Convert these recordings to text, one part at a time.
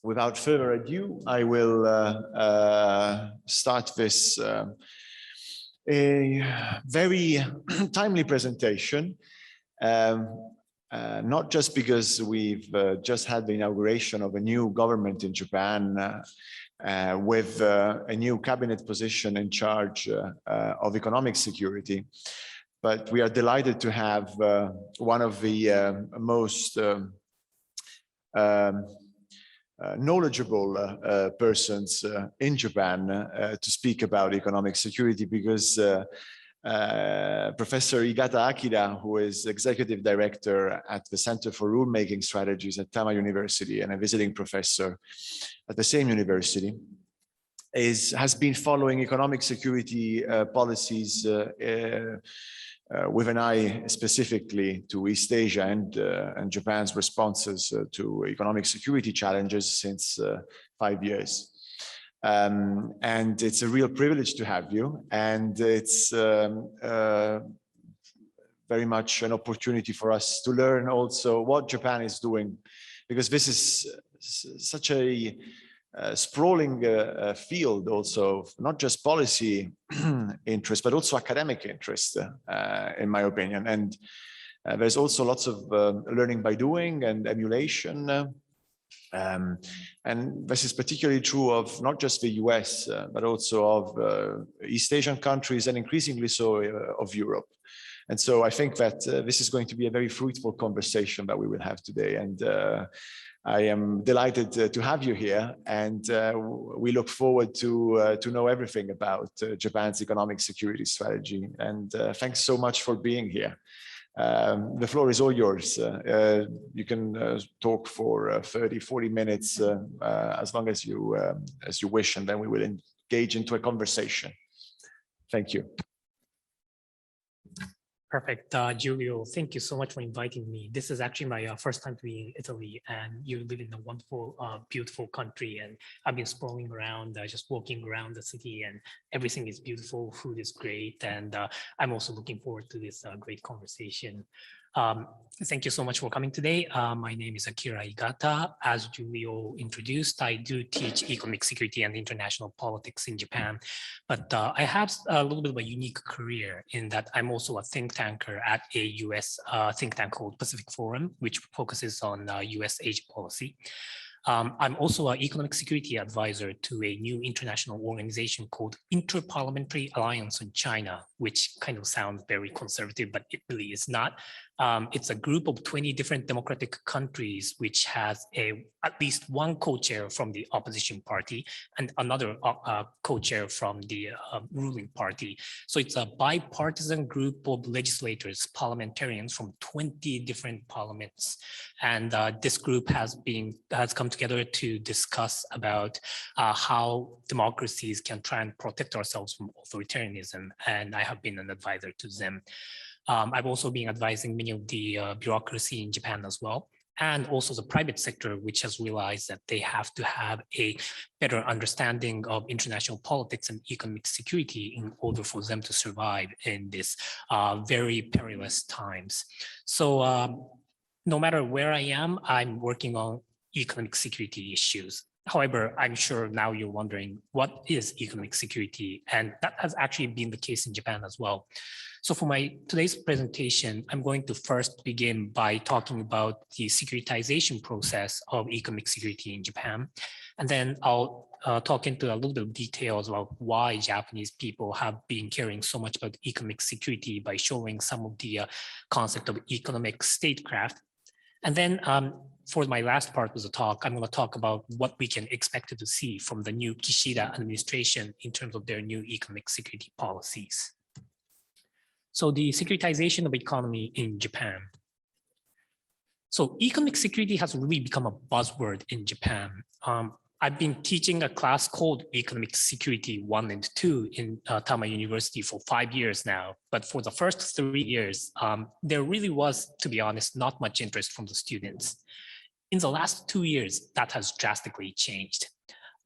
without further ado, I will start this a very timely presentation, not just because we've just had the inauguration of a new government in Japan with a new cabinet position in charge of economic security, but we are delighted to have one of the most knowledgeable persons in Japan to speak about economic security, because Professor Igata Akira, who is Executive Director at the Center for Rulemaking Strategies at Tama University and a visiting professor at the same university, has been following economic security policies with an eye specifically to East Asia and Japan's responses to economic security challenges since 5 years. And it's a real privilege to have you, and it's very much an opportunity for us to learn also what Japan is doing, because this is such a sprawling field also, not just policy interest, but also academic interest, in my opinion. And there's also lots of learning by doing and emulation. And this is particularly true of not just the US, but also of East Asian countries, and increasingly so of Europe. And so I think that this is going to be a very fruitful conversation that we will have today. And I am delighted to have you here, and we look forward to know everything about Japan's economic security strategy. And thanks so much for being here. The floor is all yours. You can talk for 30, 40 minutes, as long as you wish, and then we will engage into a conversation. Thank you. Perfect. Giulio, thank you so much for inviting me. This is actually my first time to be in Italy, and you live in a wonderful, beautiful country. And I've been strolling around, just walking around the city, and everything is beautiful. Food is great. And I'm also looking forward to this great conversation. Thank you so much for coming today. My name is Akira Igata. As Giulio introduced, I do teach economic security and international politics in Japan, but I have a little bit of a unique career in that I'm also a think tanker at a US think tank called Pacific Forum, which focuses on US-Asia policy. I'm also an economic security advisor to a new international organization called Interparliamentary Alliance on China, which kind of sounds very conservative, but it really is not. It's a group of 20 different democratic countries, which has at least one co-chair from the opposition party and another co-chair from the ruling party. So it's a bipartisan group of legislators, parliamentarians from 20 different parliaments. And this group has come together to discuss about how democracies can try and protect ourselves from authoritarianism. And I have been an advisor to them. I've also been advising many of the bureaucracy in Japan as well, and also the private sector, which has realized that they have to have a better understanding of international politics and economic security in order for them to survive in this very perilous times. So no matter where I am, I'm working on economic security issues. However, I'm sure now you're wondering, what is economic security? And that has actually been the case in Japan as well. So for today's presentation, I'm going to first begin by talking about the securitization process of economic security in Japan. And then I'll talk into a little bit of details about why Japanese people have been caring so much about economic security by showing some of the concept of economic statecraft. And then for my last part of the talk, I'm going to talk about what we can expect to see from the new Kishida administration in terms of their new economic security policies. So the securitization of economy in Japan. So economic security has really become a buzzword in Japan. I've been teaching a class called Economic Security 1 and 2 in Tama University for 5 years now. But for the first 3 years, there really was, to be honest, not much interest from the students. In the last 2 years, that has drastically changed.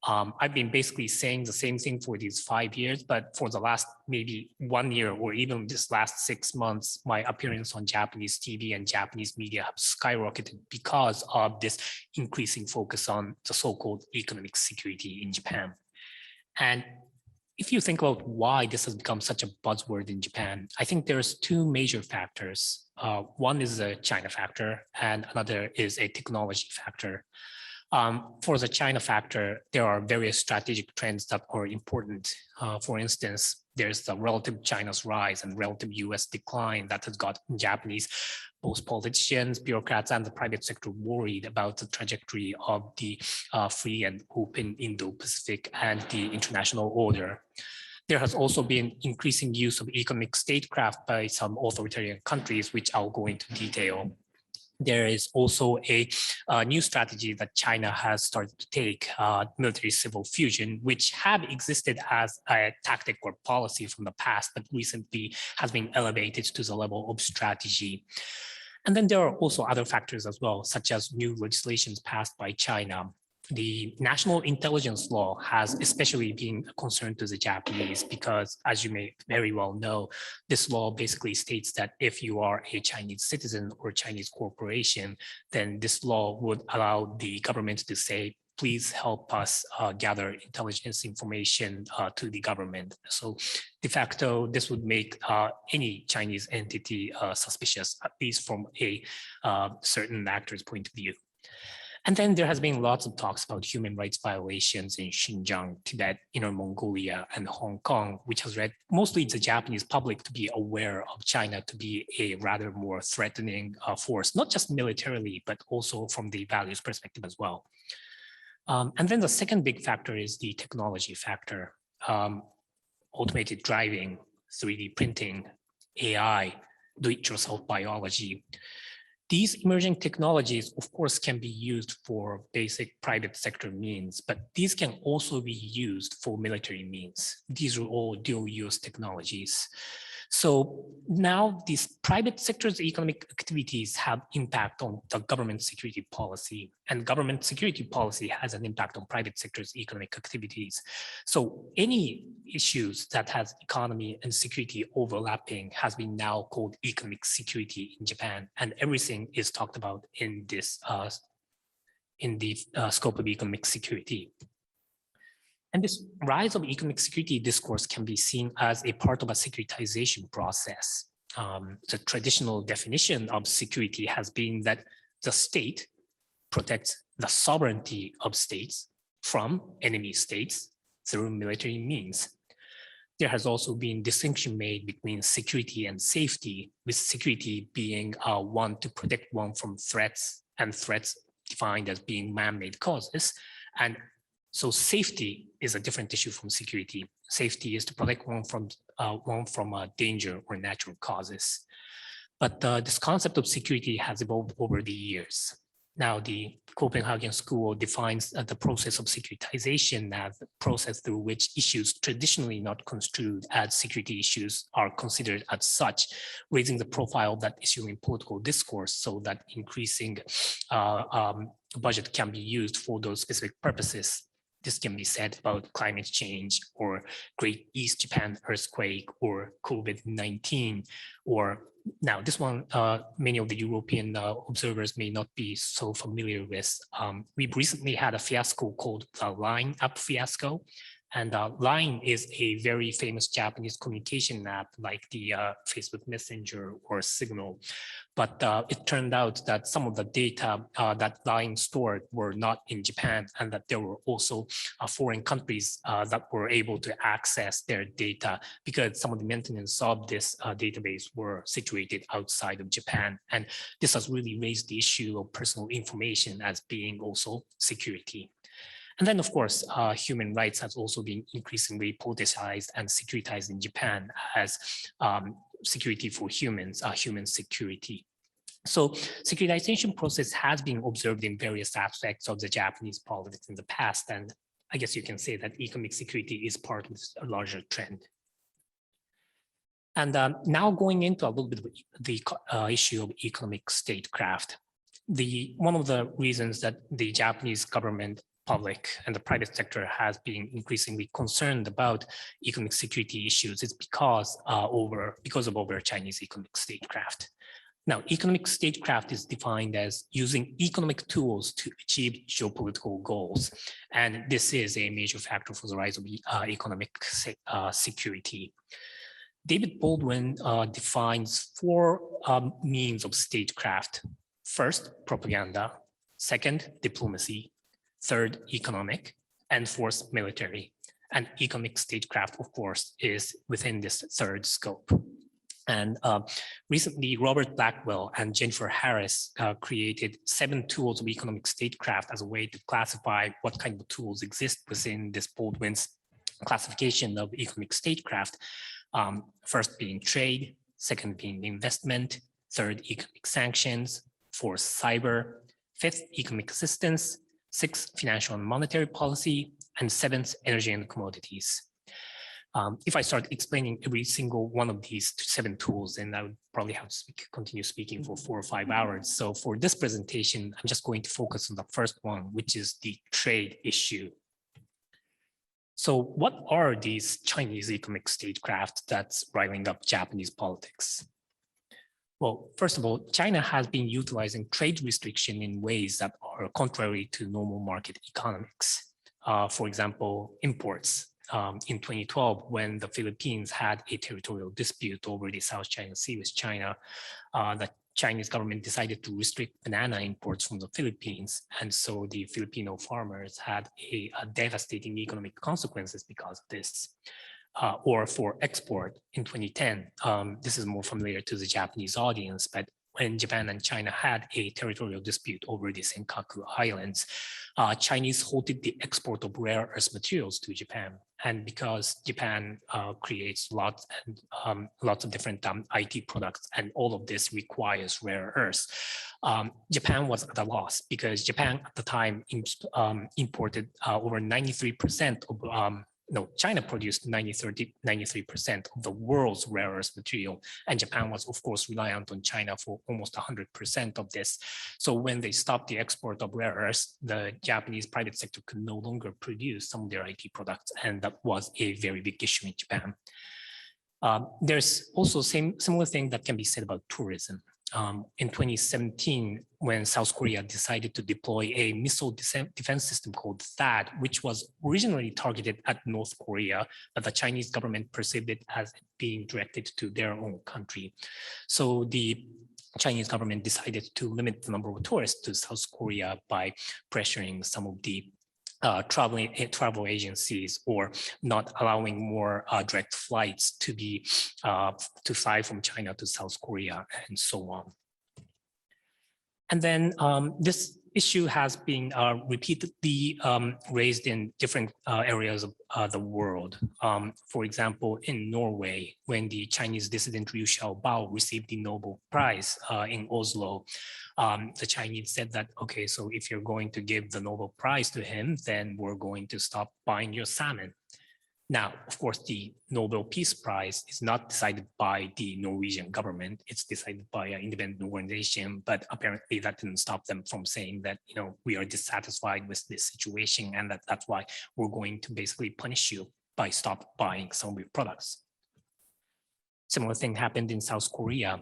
I've been basically saying the same thing for these 5 years, but for the last maybe 1 year or even this last 6 months, my appearance on Japanese TV and Japanese media have skyrocketed because of this increasing focus on the so-called economic security in Japan. And if you think about why this has become such a buzzword in Japan, I think there's two major factors. One is a China factor and another is a technology factor. For the China factor, there are various strategic trends that are important. For instance, there's the relative China's rise and relative US decline that has got Japanese, both politicians, bureaucrats, and the private sector worried about the trajectory of the free and open Indo-Pacific and the international order. There has also been increasing use of economic statecraft by some authoritarian countries, which I'll go into detail. There is also a new strategy that China has started to take, military-civil fusion, which had existed as a tactic or policy from the past, but recently has been elevated to the level of strategy. And then there are also other factors as well, such as new legislations passed by China. The national intelligence law has especially been a concern to the Japanese because, as you may very well know, this law basically states that if you are a Chinese citizen or Chinese corporation, then this law would allow the government to say, please help us gather intelligence information to the government. So de facto, this would make any Chinese entity suspicious, at least from a certain actor's point of view. And then there has been lots of talks about human rights violations in Xinjiang, Tibet, Inner Mongolia, and Hong Kong, which has led mostly the Japanese public to be aware of China to be a rather more threatening force, not just militarily, but also from the values perspective as well. And then the second big factor is the technology factor. Automated driving, 3D printing, AI, do-it-yourself biology. These emerging technologies, of course, can be used for basic private sector means, but these can also be used for military means. These are all dual-use technologies. So now these private sector's economic activities have impact on the government security policy, and government security policy has an impact on private sector's economic activities. So any issues that has economy and security overlapping has been now called economic security in Japan, and everything is talked about in this scope of economic security. And this rise of economic security discourse can be seen as a part of a securitization process. The traditional definition of security has been that the state protects the sovereignty of states from enemy states through military means. There has also been distinction made between security and safety, with security being one to protect one from threats, and threats defined as being man-made causes. And so safety is a different issue from security. Safety is to protect one from danger or natural causes. But this concept of security has evolved over the years. Now, the Copenhagen School defines the process of securitization as the process through which issues traditionally not construed as security issues are considered as such, raising the profile of that issue in political discourse so that increasing budget can be used for those specific purposes. This can be said about climate change or Great East Japan earthquake or COVID-19, or now this one, many of the European observers may not be so familiar with. We've recently had a fiasco called the Line app fiasco. And Line is a very famous Japanese communication app like the Facebook Messenger or Signal. But it turned out that some of the data that Line stored were not in Japan, and that there were also foreign countries that were able to access their data because some of the maintenance of this database were situated outside of Japan. And this has really raised the issue of personal information as being also security. And then, of course, human rights has also been increasingly politicized and securitized in Japan as security for humans, human security. So securitization process has been observed in various aspects of the Japanese politics in the past. And I guess you can say that economic security is part of a larger trend. And now going into a little bit of the issue of economic statecraft. One of the reasons that the Japanese government public and the private sector has been increasingly concerned about economic security issues is because of over Chinese economic statecraft. Now, economic statecraft is defined as using economic tools to achieve geopolitical goals. And this is a major factor for the rise of economic security. David Baldwin defines four means of statecraft. First, propaganda. Second, diplomacy. Third, economic. And fourth, military. And economic statecraft, of course, is within this third scope. And recently, Robert Blackwell and Jennifer Harris created 7 tools of economic statecraft as a way to classify what kind of tools exist within this Baldwin's classification of economic statecraft. First being trade, second being investment, third, economic sanctions, fourth, cyber, fifth, economic assistance, sixth, financial and monetary policy, and seventh, energy and commodities. If I start explaining every single one of these 7 tools, then I would probably have to continue speaking for 4 or 5 hours. So for this presentation, I'm just going to focus on the first one, which is the trade issue. So what are these Chinese economic statecraft that's rivaling up Japanese politics? Well, first of all, China has been utilizing trade restriction in ways that are contrary to normal market economics. For example, imports. In 2012, when the Philippines had a territorial dispute over the South China Sea with China, the Chinese government decided to restrict banana imports from the Philippines. And so the Filipino farmers had a devastating economic consequences because of this. Or for export in 2010, this is more familiar to the Japanese audience, but when Japan and China had a territorial dispute over the Senkaku Islands, Chinese halted the export of rare earth materials to Japan. And because Japan creates lots of different IT products, and all of this requires rare earths, Japan was at a loss because Japan at the time imported over 93% of China produced 93% of the world's rare earth material, and Japan was, of course, reliant on China for almost 100% of this. So when they stopped the export of rare earths, the Japanese private sector could no longer produce some of their IT products, and that was a very big issue in Japan. There's also a similar thing that can be said about tourism. In 2017, when South Korea decided to deploy a missile defense system called THAAD, which was originally targeted at North Korea, but the Chinese government perceived it as being directed to their own country. So the Chinese government decided to limit the number of tourists to South Korea by pressuring some of the travel agencies, or not allowing more direct flights to fly from China to South Korea, and so on. And then this issue has been repeatedly raised in different areas of the world. For example, in Norway, when the Chinese dissident Liu Xiaobao received the Nobel Prize in Oslo, the Chinese said that, okay, so if you're going to give the Nobel Prize to him, then we're going to stop buying your salmon. Now, of course, the Nobel Peace Prize is not decided by the Norwegian government. It's decided by an independent organization, but apparently that didn't stop them from saying that, we are dissatisfied with this situation, and that's why we're going to basically punish you by stop buying some of your products. Similar thing happened in South Korea.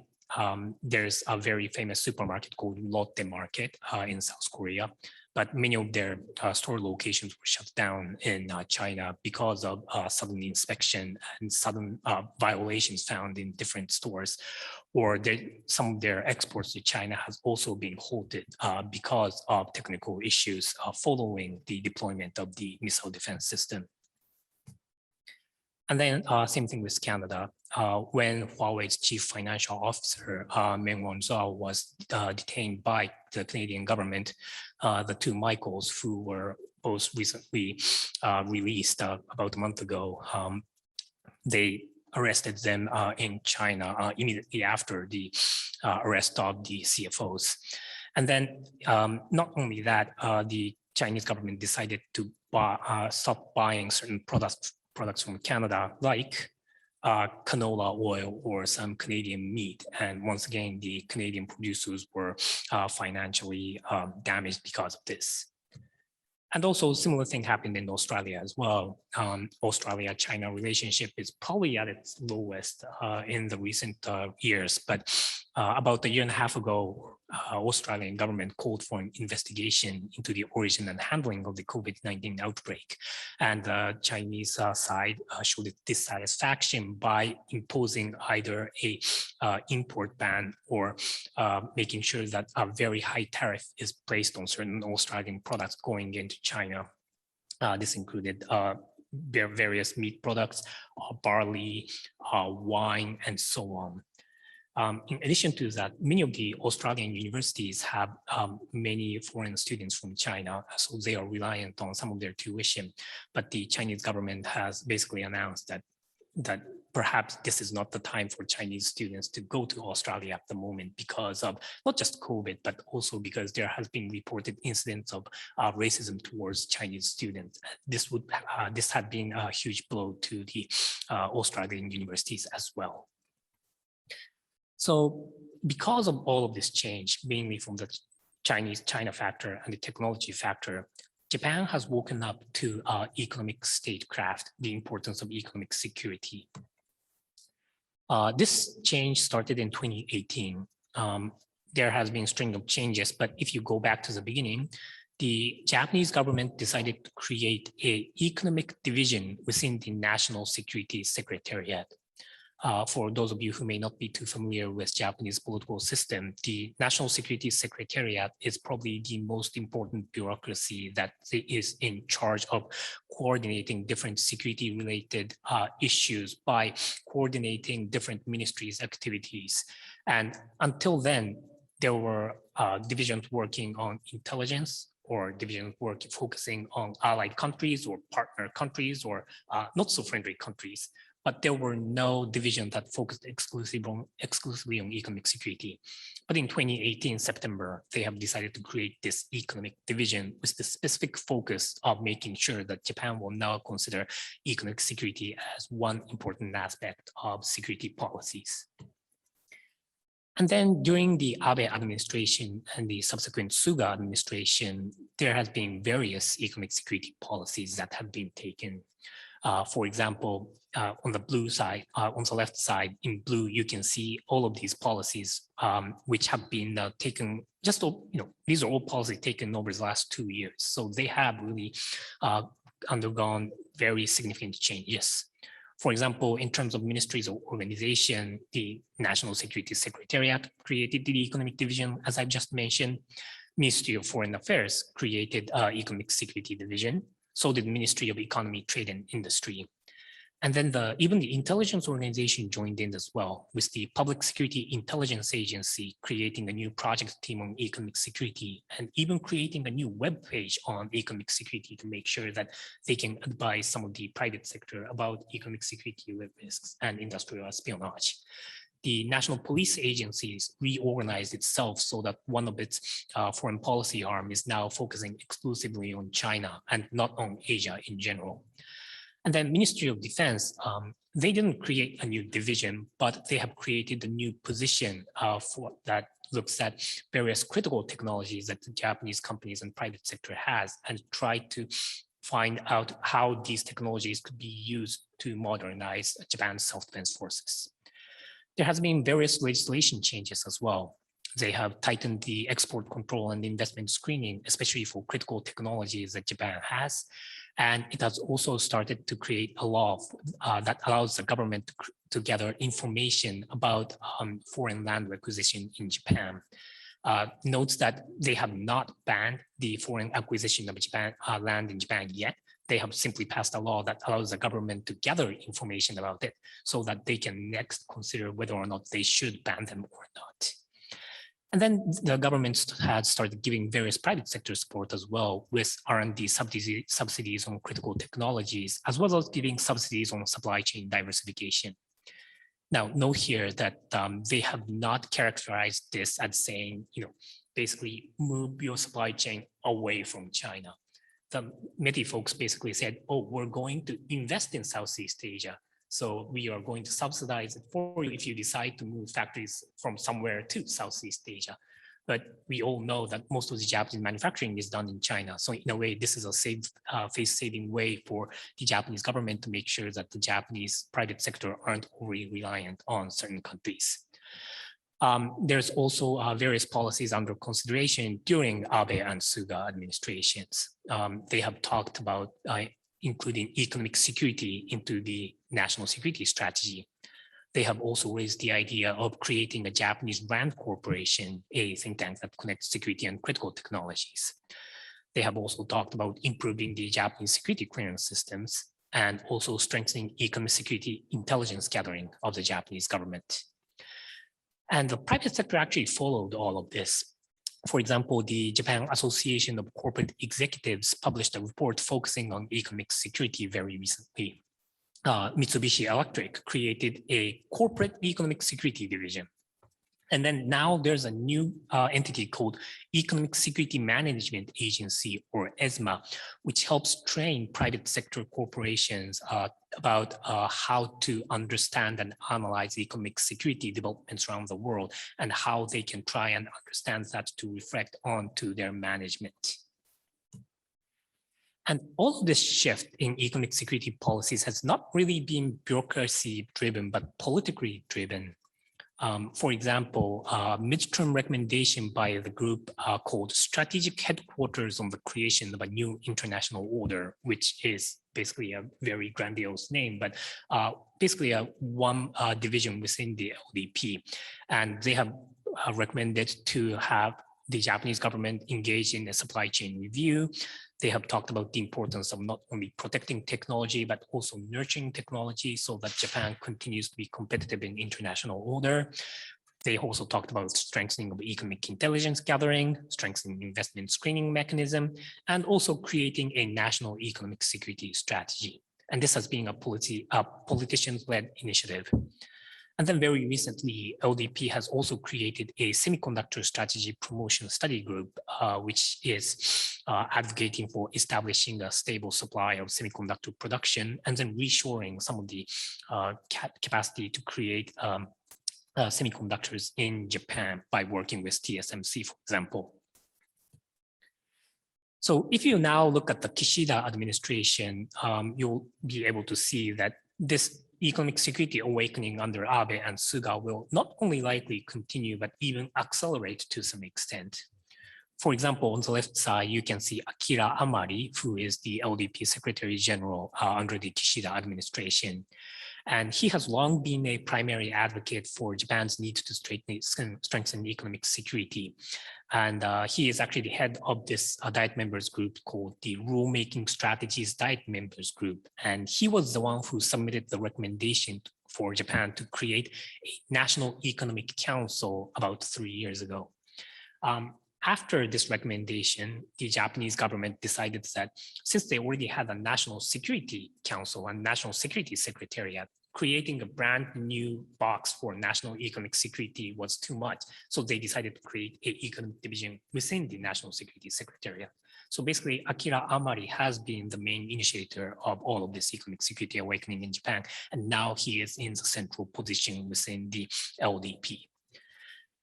There's a very famous supermarket called Lotte Market in South Korea, but many of their store locations were shut down in China because of sudden inspection and sudden violations found in different stores, or some of their exports to China has also been halted because of technical issues following the deployment of the missile defense system. And then same thing with Canada. When Huawei's chief financial officer, Meng Wanzhou, was detained by the Canadian government, the two Michaels, who were both recently released about a month ago, they arrested them in China immediately after the arrest of the CFOs. And then not only that, the Chinese government decided to stop buying certain products from Canada, like canola oil or some Canadian meat. And once again, the Canadian producers were financially damaged because of this. And also similar thing happened in Australia as well. Australia-China relationship is probably at its lowest in the recent years, but about a year and a half ago, Australian government called for an investigation into the origin and handling of the COVID-19 outbreak. And the Chinese side showed its dissatisfaction by imposing either a import ban or making sure that a very high tariff is placed on certain Australian products going into China. This included various meat products, barley, wine, and so on. In addition to that, many of the Australian universities have many foreign students from China, so they are reliant on some of their tuition. But the Chinese government has basically announced that perhaps this is not the time for Chinese students to go to Australia at the moment because of not just COVID, but also because there has been reported incidents of racism towards Chinese students. This had been a huge blow to the Australian universities as well. So because of all of this change, mainly from the China factor and the technology factor, Japan has woken up to economic statecraft, the importance of economic security. This change started in 2018. There has been a string of changes, but if you go back to the beginning, the Japanese government decided to create an economic division within the National Security Secretariat. For those of you who may not be too familiar with Japanese political system, the National Security Secretariat is probably the most important bureaucracy that is in charge of coordinating different security-related issues by coordinating different ministries' activities. And until then, there were divisions working on intelligence, or divisions focusing on allied countries or partner countries or not so friendly countries. But there were no divisions that focused exclusively on economic security. But in 2018, September, they have decided to create this economic division with the specific focus of making sure that Japan will now consider economic security as one important aspect of security policies. And then during the Abe administration and the subsequent Suga administration, there has been various economic security policies that have been taken. For example, on the blue side, on the left side in blue, you can see all of these policies which have been taken, just, these are all policies taken over the last 2 years. So they have really undergone very significant changes. For example, in terms of ministries or organization, the National Security Secretariat created the Economic Division, as I've just mentioned. Ministry of Foreign Affairs created Economic Security Division. So did Ministry of Economy, Trade and Industry. And then even the intelligence organization joined in as well, with the Public Security Intelligence Agency creating a new project team on economic security and even creating a new web page on economic security to make sure that they can advise some of the private sector about economic security risks and industrial espionage. The National Police Agencies reorganized itself so that one of its foreign policy arm is now focusing exclusively on China and not on Asia in general. And then Ministry of Defense, they didn't create a new division, but they have created a new position for that looks at various critical technologies that the Japanese companies and private sector has and try to find out how these technologies could be used to modernize Japan's self-defense forces. There has been various legislation changes as well. They have tightened the export control and investment screening, especially for critical technologies that Japan has. And it has also started to create a law that allows the government to gather information about foreign land acquisition in Japan. Notes that they have not banned the foreign acquisition of land in Japan yet. They have simply passed a law that allows the government to gather information about it so that they can next consider whether or not they should ban them or not. And then the government had started giving various private sector support as well, with R&D subsidies on critical technologies, as well as giving subsidies on supply chain diversification. Now, note here that they have not characterized this as saying, basically move your supply chain away from China. The METI folks basically said, oh, we're going to invest in Southeast Asia. So we are going to subsidize it for you if you decide to move factories from somewhere to Southeast Asia. But we all know that most of the Japanese manufacturing is done in China. So in a way, this is a face-saving way for the Japanese government to make sure that the Japanese private sector aren't overly reliant on certain countries. There's also various policies under consideration during Abe and Suga administrations. They have talked about including economic security into the national security strategy. They have also raised the idea of creating a Japanese RAND corporation, a think tank that connects security and critical technologies. They have also talked about improving the Japanese security clearance systems and also strengthening economic security intelligence gathering of the Japanese government. And the private sector actually followed all of this. For example, the Japan Association of Corporate Executives published a report focusing on economic security very recently. Mitsubishi Electric created a corporate economic security division. And then now there's a new entity called Economic Security Management Agency, or ESMA, which helps train private sector corporations about how to understand and analyze economic security developments around the world and how they can try and understand that to reflect onto their management. And all of this shift in economic security policies has not really been bureaucracy driven, but politically driven. For example, midterm recommendation by the group called Strategic Headquarters on the Creation of a New International Order, which is basically a very grandiose name, but basically one division within the LDP. And they have recommended to have the Japanese government engage in a supply chain review. They have talked about the importance of not only protecting technology, but also nurturing technology so that Japan continues to be competitive in international order. They also talked about strengthening of economic intelligence gathering, strengthening investment screening mechanism, and also creating a national economic security strategy. And this has been a politician-led initiative. And then very recently, LDP has also created a semiconductor strategy promotion study group, which is advocating for establishing a stable supply of semiconductor production and then reshoring some of the capacity to create semiconductors in Japan by working with TSMC, for example. So if you now look at the Kishida administration, you'll be able to see that this economic security awakening under Abe and Suga will not only likely continue, but even accelerate to some extent. For example, on the left side, you can see Akira Amari, who is the LDP Secretary General under the Kishida administration. And he has long been a primary advocate for Japan's need to strengthen economic security. And he is actually the head of this Diet Members Group called the Rulemaking Strategies Diet Members Group. And he was the one who submitted the recommendation for Japan to create a National Economic Council about 3 years ago. After this recommendation, the Japanese government decided that since they already had a National Security Council and National Security Secretariat, creating a brand new box for national economic security was too much. So they decided to create an economic division within the National Security Secretariat. So basically, Akira Amari has been the main initiator of all of this economic security awakening in Japan. And now he is in the central position within the LDP.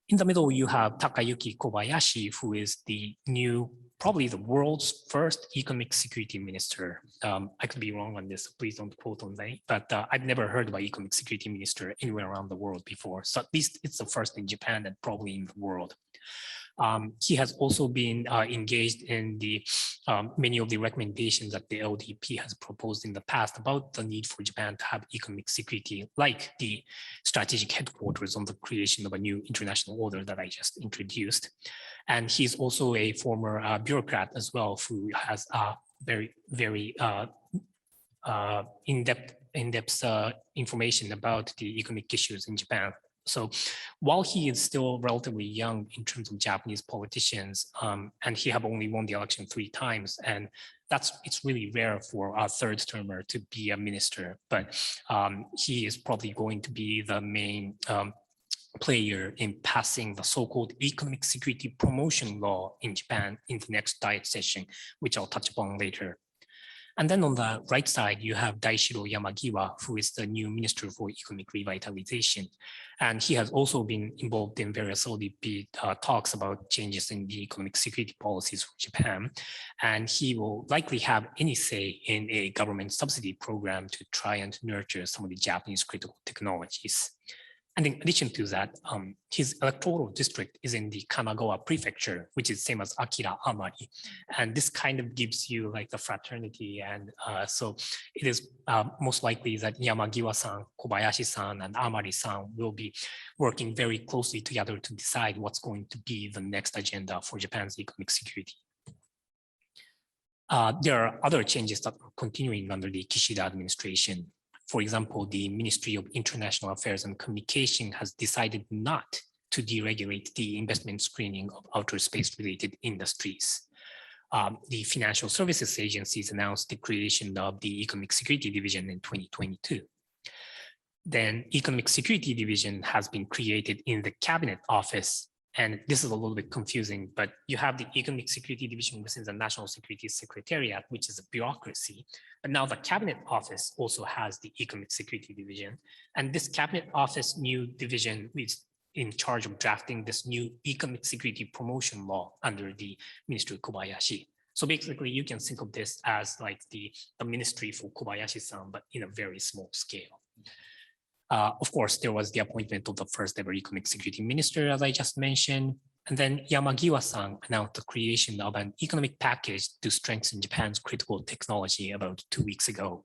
In the middle, you have Takayuki Kobayashi, who is the new, probably the world's first economic security minister. I could be wrong on this, so please don't quote on that, but I've never heard of an economic security minister anywhere around the world before. So at least it's the first in Japan and probably in the world. He has also been engaged in the many of the recommendations that the LDP has proposed in the past about the need for Japan to have economic security, like the strategic headquarters on the creation of a new international order that I just introduced. And he's also a former bureaucrat as well, who has very in-depth information about the economic issues in Japan. So while he is still relatively young in terms of Japanese politicians, and he have only won the election 3 times, and it's really rare for a third termer to be a minister, but he is probably going to be the main player in passing the so-called economic security promotion law in Japan in the next Diet session, which I'll touch upon later. And then on the right side, you have Daishiro Yamagiwa, who is the new Minister for Economic Revitalization. And he has also been involved in various ODP talks about changes in the economic security policies for Japan. And he will likely have any say in a government subsidy program to try and nurture some of the Japanese critical technologies. And in addition to that, his electoral district is in the Kanagawa prefecture, which is same as Akira Amari. And this kind of gives you like the fraternity. And so it is most likely that Yamagiwa-san, Kobayashi-san, and Amari-san will be working very closely together to decide what's going to be the next agenda for Japan's economic security. There are other changes that are continuing under the Kishida administration. For example, the Ministry of International Affairs and Communication has decided not to deregulate the investment screening of outer space related industries. The Financial Services Agencies announced the creation of the Economic Security Division in 2022. Then Economic Security Division has been created in the Cabinet Office. And this is a little bit confusing, but you have the Economic Security Division within the National Security Secretariat, which is a bureaucracy. But now the Cabinet Office also has the Economic Security Division. And this Cabinet Office new division is in charge of drafting this new Economic Security Promotion Law under the Ministry of Kobayashi. So basically, you can think of this as like the ministry for Kobayashi-san, but in a very small scale. Of course, there was the appointment of the first ever economic security minister, as I just mentioned. And then Yamagiwa-san announced the creation of an economic package to strengthen Japan's critical technology about 2 weeks ago.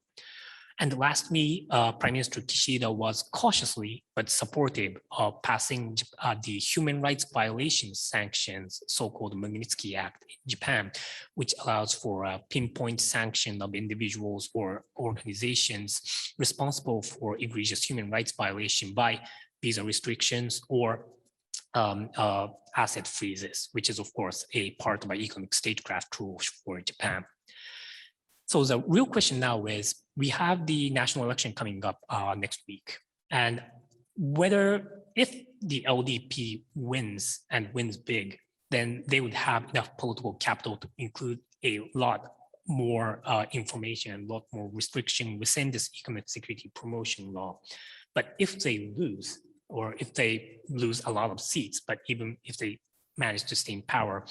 And lastly, Prime Minister Kishida was cautiously but supportive of passing the human rights violation sanctions, so-called Magnitsky Act in Japan, which allows for a pinpoint sanction of individuals or organizations responsible for egregious human rights violation by visa restrictions or asset freezes, which is of course a part of our economic statecraft rules for Japan. So the real question now is, we have the national election coming up next week, and if the LDP wins and wins big, then they would have enough political capital to include a lot more information, a lot more restriction within this economic security promotion law. But if they lose, or if they lose a lot of seats, but even if they manage to stay in power,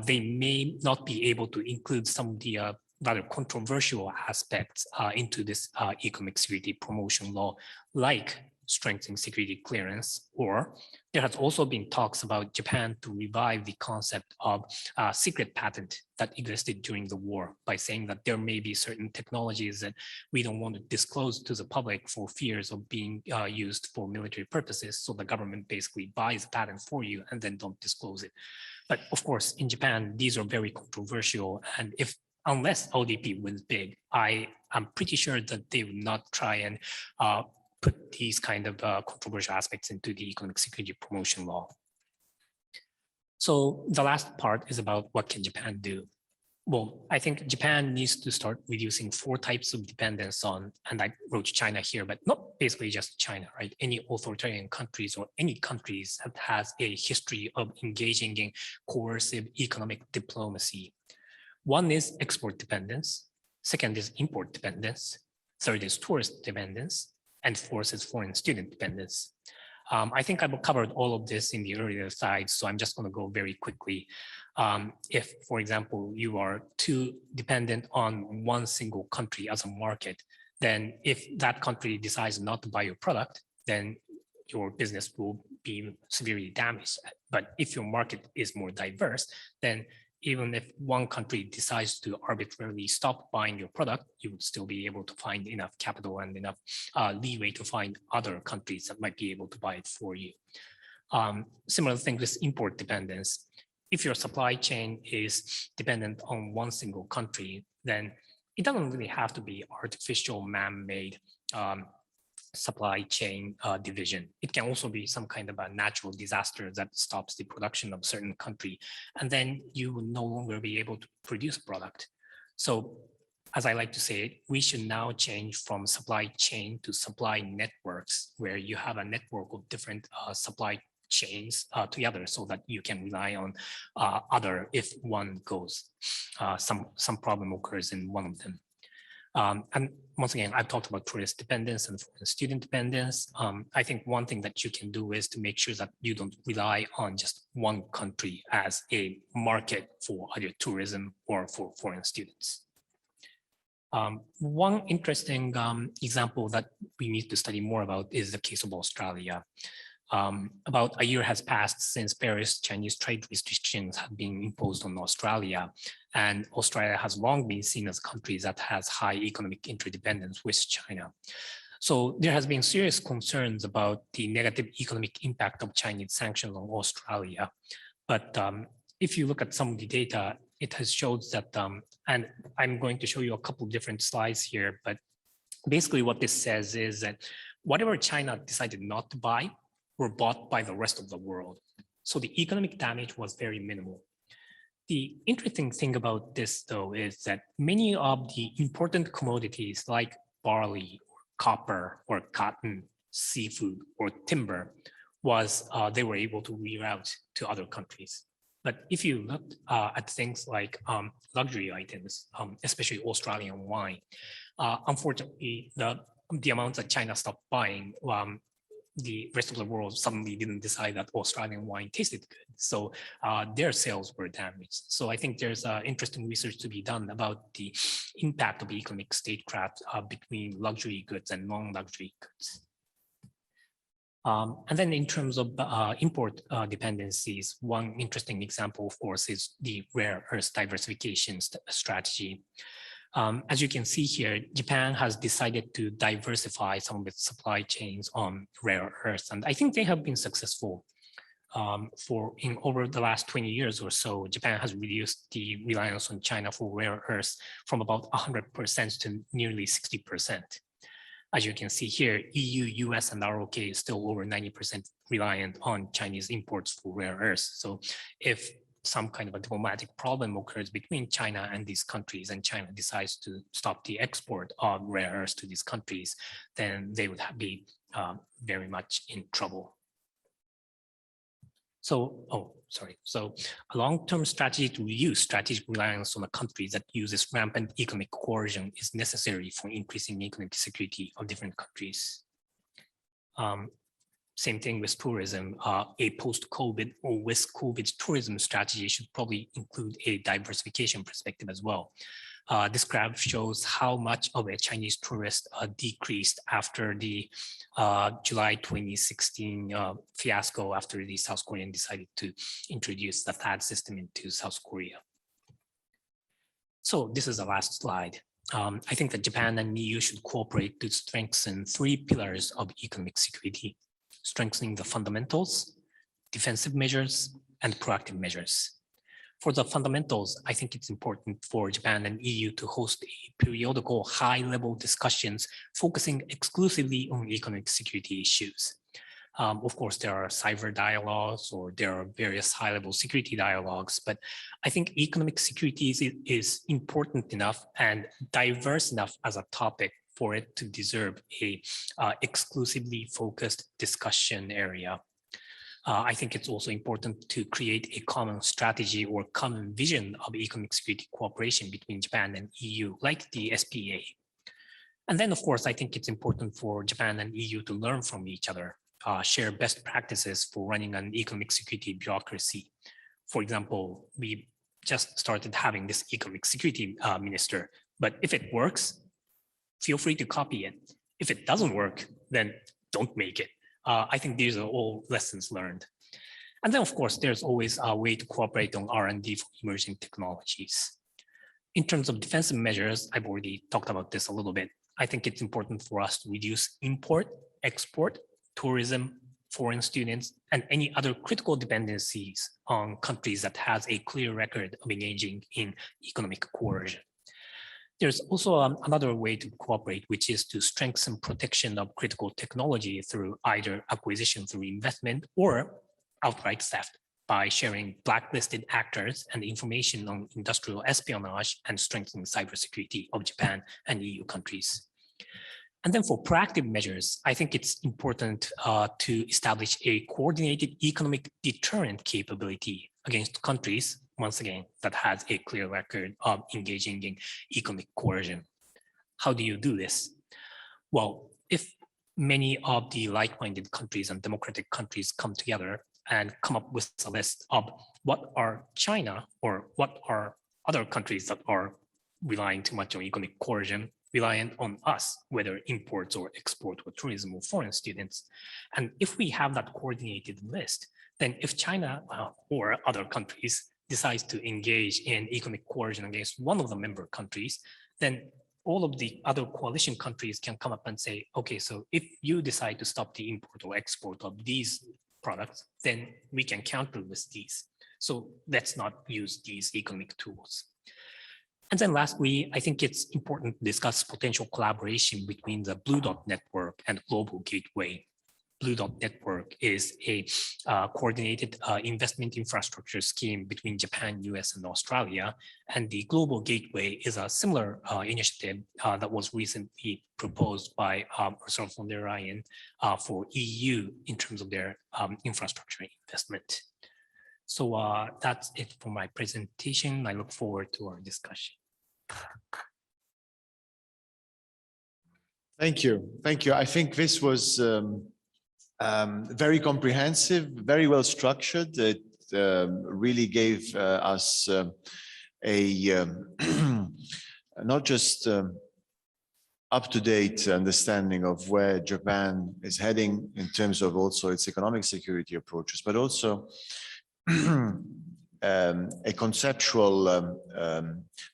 they may not be able to include some of the rather controversial aspects into this economic security promotion law, like strengthening security clearance, or there has also been talks about Japan to revive the concept of secret patent that existed during the war by saying that there may be certain technologies that we don't want to disclose to the public for fears of being used for military purposes. So the government basically buys a patent for you and then don't disclose it. But of course, in Japan, these are very controversial. And unless LDP wins big, I'm pretty sure that they would not try and put these kind of controversial aspects into the economic security promotion law. So the last part is about what can Japan do? Well, I think Japan needs to start reducing 4 types of dependence on, and I wrote China here, but not basically just China, right? Any authoritarian countries or any countries that has a history of engaging in coercive economic diplomacy. One is export dependence, second is import dependence, third is tourist dependence, and fourth is foreign student dependence. I think I've covered all of this in the earlier slides, so I'm just going to go very quickly. If, for example, you are too dependent on one single country as a market, then if that country decides not to buy your product, then your business will be severely damaged. But if your market is more diverse, then even if one country decides to arbitrarily stop buying your product, you would still be able to find enough capital and enough leeway to find other countries that might be able to buy it for you. Similar thing with import dependence. If your supply chain is dependent on one single country, then it doesn't really have to be artificial man-made supply chain division. It can also be some kind of a natural disaster that stops the production of a certain country, and then you will no longer be able to produce product. So as I like to say, we should now change from supply chain to supply networks, where you have a network of different supply chains together so that you can rely on other if one goes, some problem occurs in one of them. And once again, I've talked about tourist dependence and foreign student dependence. I think one thing that you can do is to make sure that you don't rely on just one country as a market for either tourism or for foreign students. One interesting example that we need to study more about is the case of Australia. About a year has passed since various Chinese trade restrictions have been imposed on Australia, and Australia has long been seen as a country that has high economic interdependence with China. So there has been serious concerns about the negative economic impact of Chinese sanctions on Australia. But if you look at some of the data, it has showed that, and I'm going to show you a couple of different slides here, but basically what this says is that whatever China decided not to buy were bought by the rest of the world. So the economic damage was very minimal. The interesting thing about this, though, is that many of the important commodities like barley, or copper, or cotton, seafood, or timber they were able to reroute to other countries. But if you look at things like luxury items, especially Australian wine, unfortunately, the amount that China stopped buying, the rest of the world suddenly didn't decide that Australian wine tasted good. So their sales were damaged. So I think there's interesting research to be done about the impact of economic statecraft between luxury goods and non-luxury goods. And then in terms of import dependencies, one interesting example, of course, is the rare earth diversification strategy. As you can see here, Japan has decided to diversify some of its supply chains on rare earths, and I think they have been successful. Over the last 20 years or so, Japan has reduced the reliance on China for rare earths from about 100% to nearly 60%. As you can see here, EU, US, and ROK is still over 90% reliant on Chinese imports for rare earths. So if some kind of a diplomatic problem occurs between China and these countries, and China decides to stop the export of rare earths to these countries, then they would be very much in trouble. So, So a long-term strategy to reduce strategic reliance on a country that uses rampant economic coercion is necessary for increasing economic security of different countries. Same thing with tourism. A post-COVID or with COVID tourism strategy should probably include a diversification perspective as well. This graph shows how much of a Chinese tourist decreased after the July 2016 fiasco, after the South Korean decided to introduce the THAAD system into South Korea. So this is the last slide. I think that Japan and EU should cooperate to strengthen 3 pillars of economic security: strengthening the fundamentals, defensive measures, and proactive measures. For the fundamentals, I think it's important for Japan and EU to host a periodical high-level discussions focusing exclusively on economic security issues. Of course, there are cyber dialogues, or there are various high-level security dialogues, but I think economic security is important enough and diverse enough as a topic for it to deserve a exclusively focused discussion area. I think it's also important to create a common strategy or common vision of economic security cooperation between Japan and EU, like the SPA. And then, of course, I think it's important for Japan and EU to learn from each other, share best practices for running an economic security bureaucracy. For example, we just started having this economic security minister, but if it works, feel free to copy it. If it doesn't work, then don't make it. I think these are all lessons learned. And then, of course, there's always a way to cooperate on R&D for emerging technologies. In terms of defensive measures, I've already talked about this a little bit. I think it's important for us to reduce import, export, tourism, foreign students, and any other critical dependencies on countries that has a clear record of engaging in economic coercion. There's also another way to cooperate, which is to strengthen protection of critical technology through either acquisition through investment or outright theft by sharing blacklisted actors and information on industrial espionage and strengthening cybersecurity of Japan and EU countries. And then for proactive measures, I think it's important to establish a coordinated economic deterrent capability against countries, once again, that has a clear record of engaging in economic coercion. How do you do this? Well, if many of the like-minded countries and democratic countries come together and come up with a list of what are China or what are other countries that are relying too much on economic coercion, reliant on us, whether imports or export or tourism or foreign students. And if we have that coordinated list, then if China or other countries decides to engage in economic coercion against one of the member countries, then all of the other coalition countries can come up and say, okay, so if you decide to stop the import or export of these products, then we can counter with these. So let's not use these economic tools. And then lastly, I think it's important to discuss potential collaboration between the Blue Dot Network and Global Gateway. Blue Dot Network is a coordinated investment infrastructure scheme between Japan, US, and Australia. And the Global Gateway is a similar initiative that was recently proposed by Ursula von der Leyen for EU in terms of their infrastructure investment. So that's it for my presentation. I look forward to our discussion. Thank you. Thank you. I think this was very comprehensive, very well structured. It really gave us a not just up-to-date understanding of where Japan is heading in terms of also its economic security approaches, but also a conceptual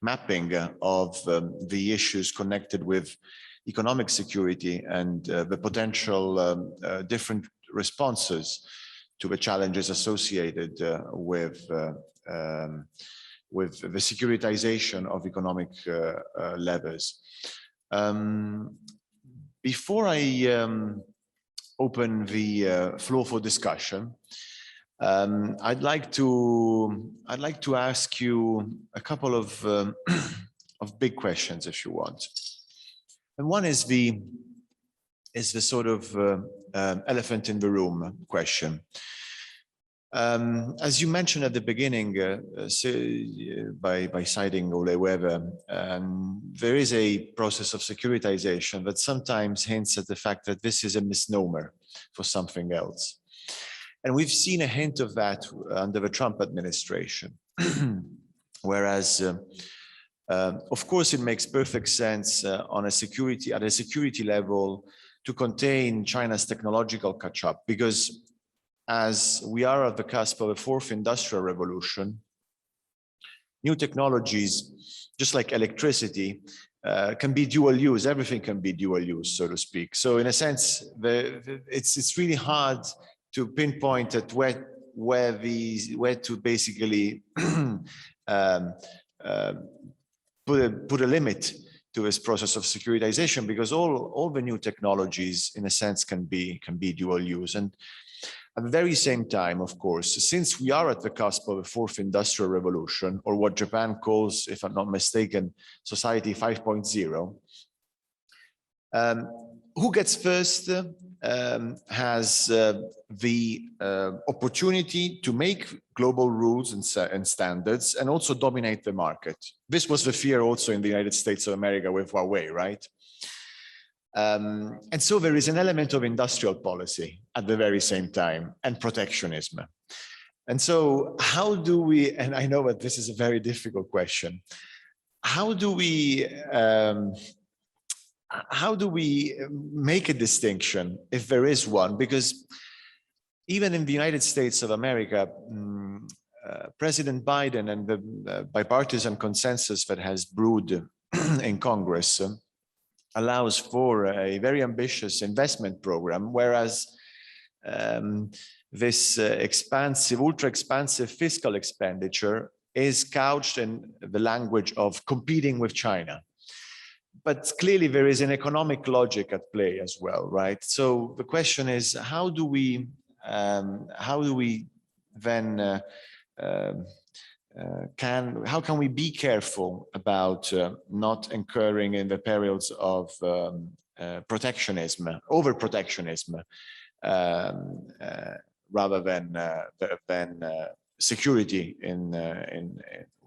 mapping of the issues connected with economic security and the potential different responses to the challenges associated with the securitization of economic levers. Before I open the floor for discussion, I'd like to ask you a couple of big questions, if you want. And one is the sort of elephant in the room question. As you mentioned at the beginning, by citing Ole Weber, there is a process of securitization that sometimes hints at the fact that this is a misnomer for something else. And we've seen a hint of that under the Trump administration, whereas of course, it makes perfect sense at a security level to contain China's technological catch-up, because as we are at the cusp of a fourth industrial revolution, new technologies, just like electricity, can be dual use. Everything can be dual use, so to speak. So in a sense, it's really hard to pinpoint at where to basically put a limit to this process of securitization, because all the new technologies, in a sense, can be dual use. And at the very same time, of course, since we are at the cusp of a fourth industrial revolution, or what Japan calls, if I'm not mistaken, Society 5.0, who gets first has the opportunity to make global rules and standards and also dominate the market. This was the fear also in the United States of America with Huawei, right? And so there is an element of industrial policy at the very same time, and protectionism. And so how do we, and I know that this is a very difficult question, how do we make a distinction, if there is one? Because even in the United States of America, President Biden and the bipartisan consensus that has brewed in Congress allows for a very ambitious investment program, whereas this ultra expansive fiscal expenditure is couched in the language of competing with China. But clearly there is an economic logic at play as well, right? So the question is, how do we then how can we be careful about not incurring in the perils of protectionism, over-protectionism, rather than security in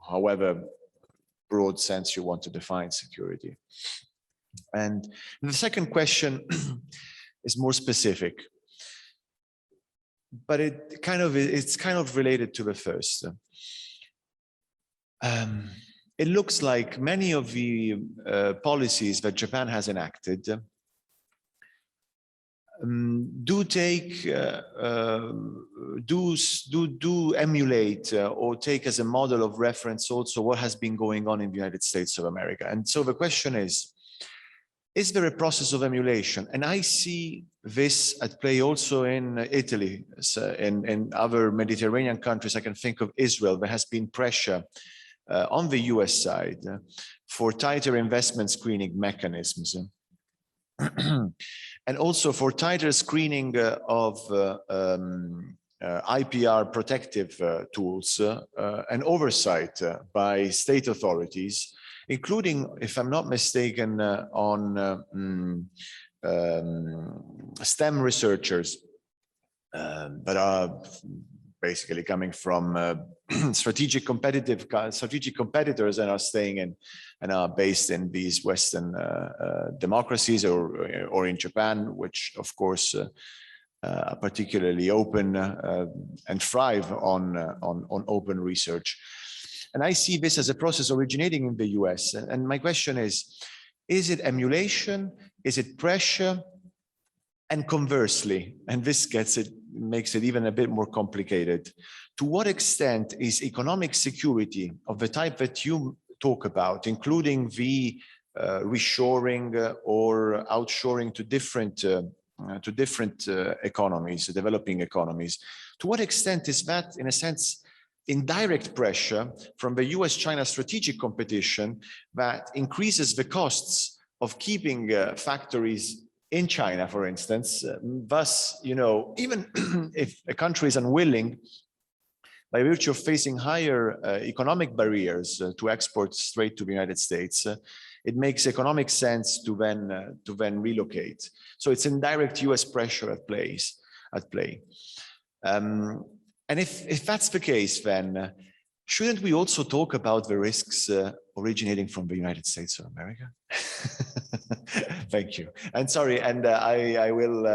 however broad sense you want to define security? And the second question is more specific, but it's kind of related to the first. It looks like many of the policies that Japan has enacted do emulate or take as a model of reference also what has been going on in the United States of America. And so the question is there a process of emulation? And I see this at play also in Italy, in other Mediterranean countries. I can think of Israel. There has been pressure on the US side for tighter investment screening mechanisms. And also for tighter screening of IPR protective tools and oversight by state authorities, including, if I'm not mistaken, on STEM researchers that are basically coming from strategic competitors and are staying in and are based in these Western democracies or in Japan, which of course are particularly open and thrive on open research. And I see this as a process originating in the US. And my question is it emulation? Is it pressure? And conversely, and this makes it even a bit more complicated, to what extent is economic security of the type that you talk about, including the reshoring or outshoring to different economies, developing economies, to what extent is that, in a sense, indirect pressure from the US-China strategic competition that increases the costs of keeping factories in China, for instance? Thus, even if a country is unwilling, by virtue of facing higher economic barriers to export straight to the United States, it makes economic sense to then relocate. So it's indirect US pressure at play. And if that's the case, then shouldn't we also talk about the risks originating from the United States of America? Thank you. And sorry, and I will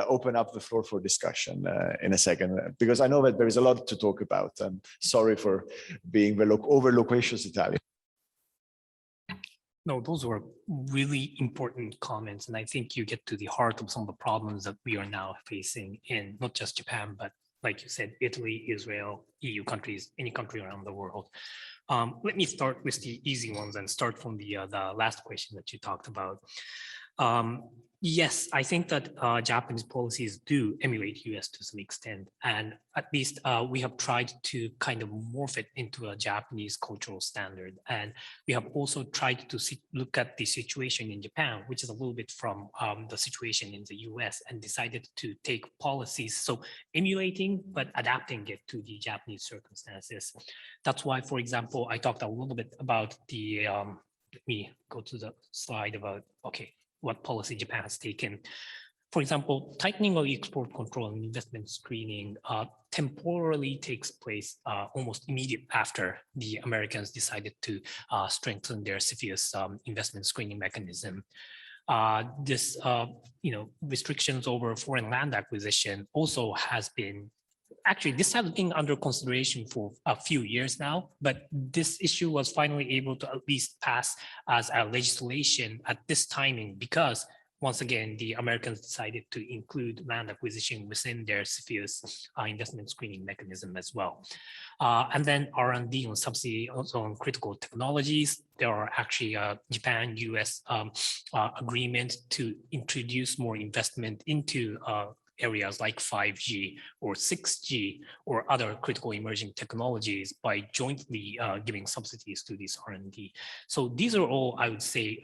open up the floor for discussion in a second, because I know that there is a lot to talk about. I'm sorry for being the over-loquacious Italian. No, those were really important comments. And I think you get to the heart of some of the problems that we are now facing in not just Japan, but like you said, Italy, Israel, EU countries, any country around the world. Let me start with the easy ones and start from the last question that you talked about. Yes, I think that Japanese policies do emulate US to some extent, and at least we have tried to kind of morph it into a Japanese cultural standard. And we have also tried to look at the situation in Japan, which is a little bit from the situation in the US, and decided to take policies, so emulating, but adapting it to the Japanese circumstances. That's why, for example, I talked a little bit about the, let me go to the slide about, okay, what policy Japan has taken. For example, tightening of export control and investment screening temporarily takes place almost immediately after the Americans decided to strengthen their CFIUS investment screening mechanism. This, restrictions over foreign land acquisition also has been, actually, this has been under consideration for a few years now, but this issue was finally able to at least pass as a legislation at this timing, because once again, the Americans decided to include land acquisition within their CFIUS investment screening mechanism as well. And then R&D on subsidy on critical technologies. There are actually Japan-US agreement to introduce more investment into areas like 5G or 6G or other critical emerging technologies by jointly giving subsidies to this R&D. So these are all, I would say,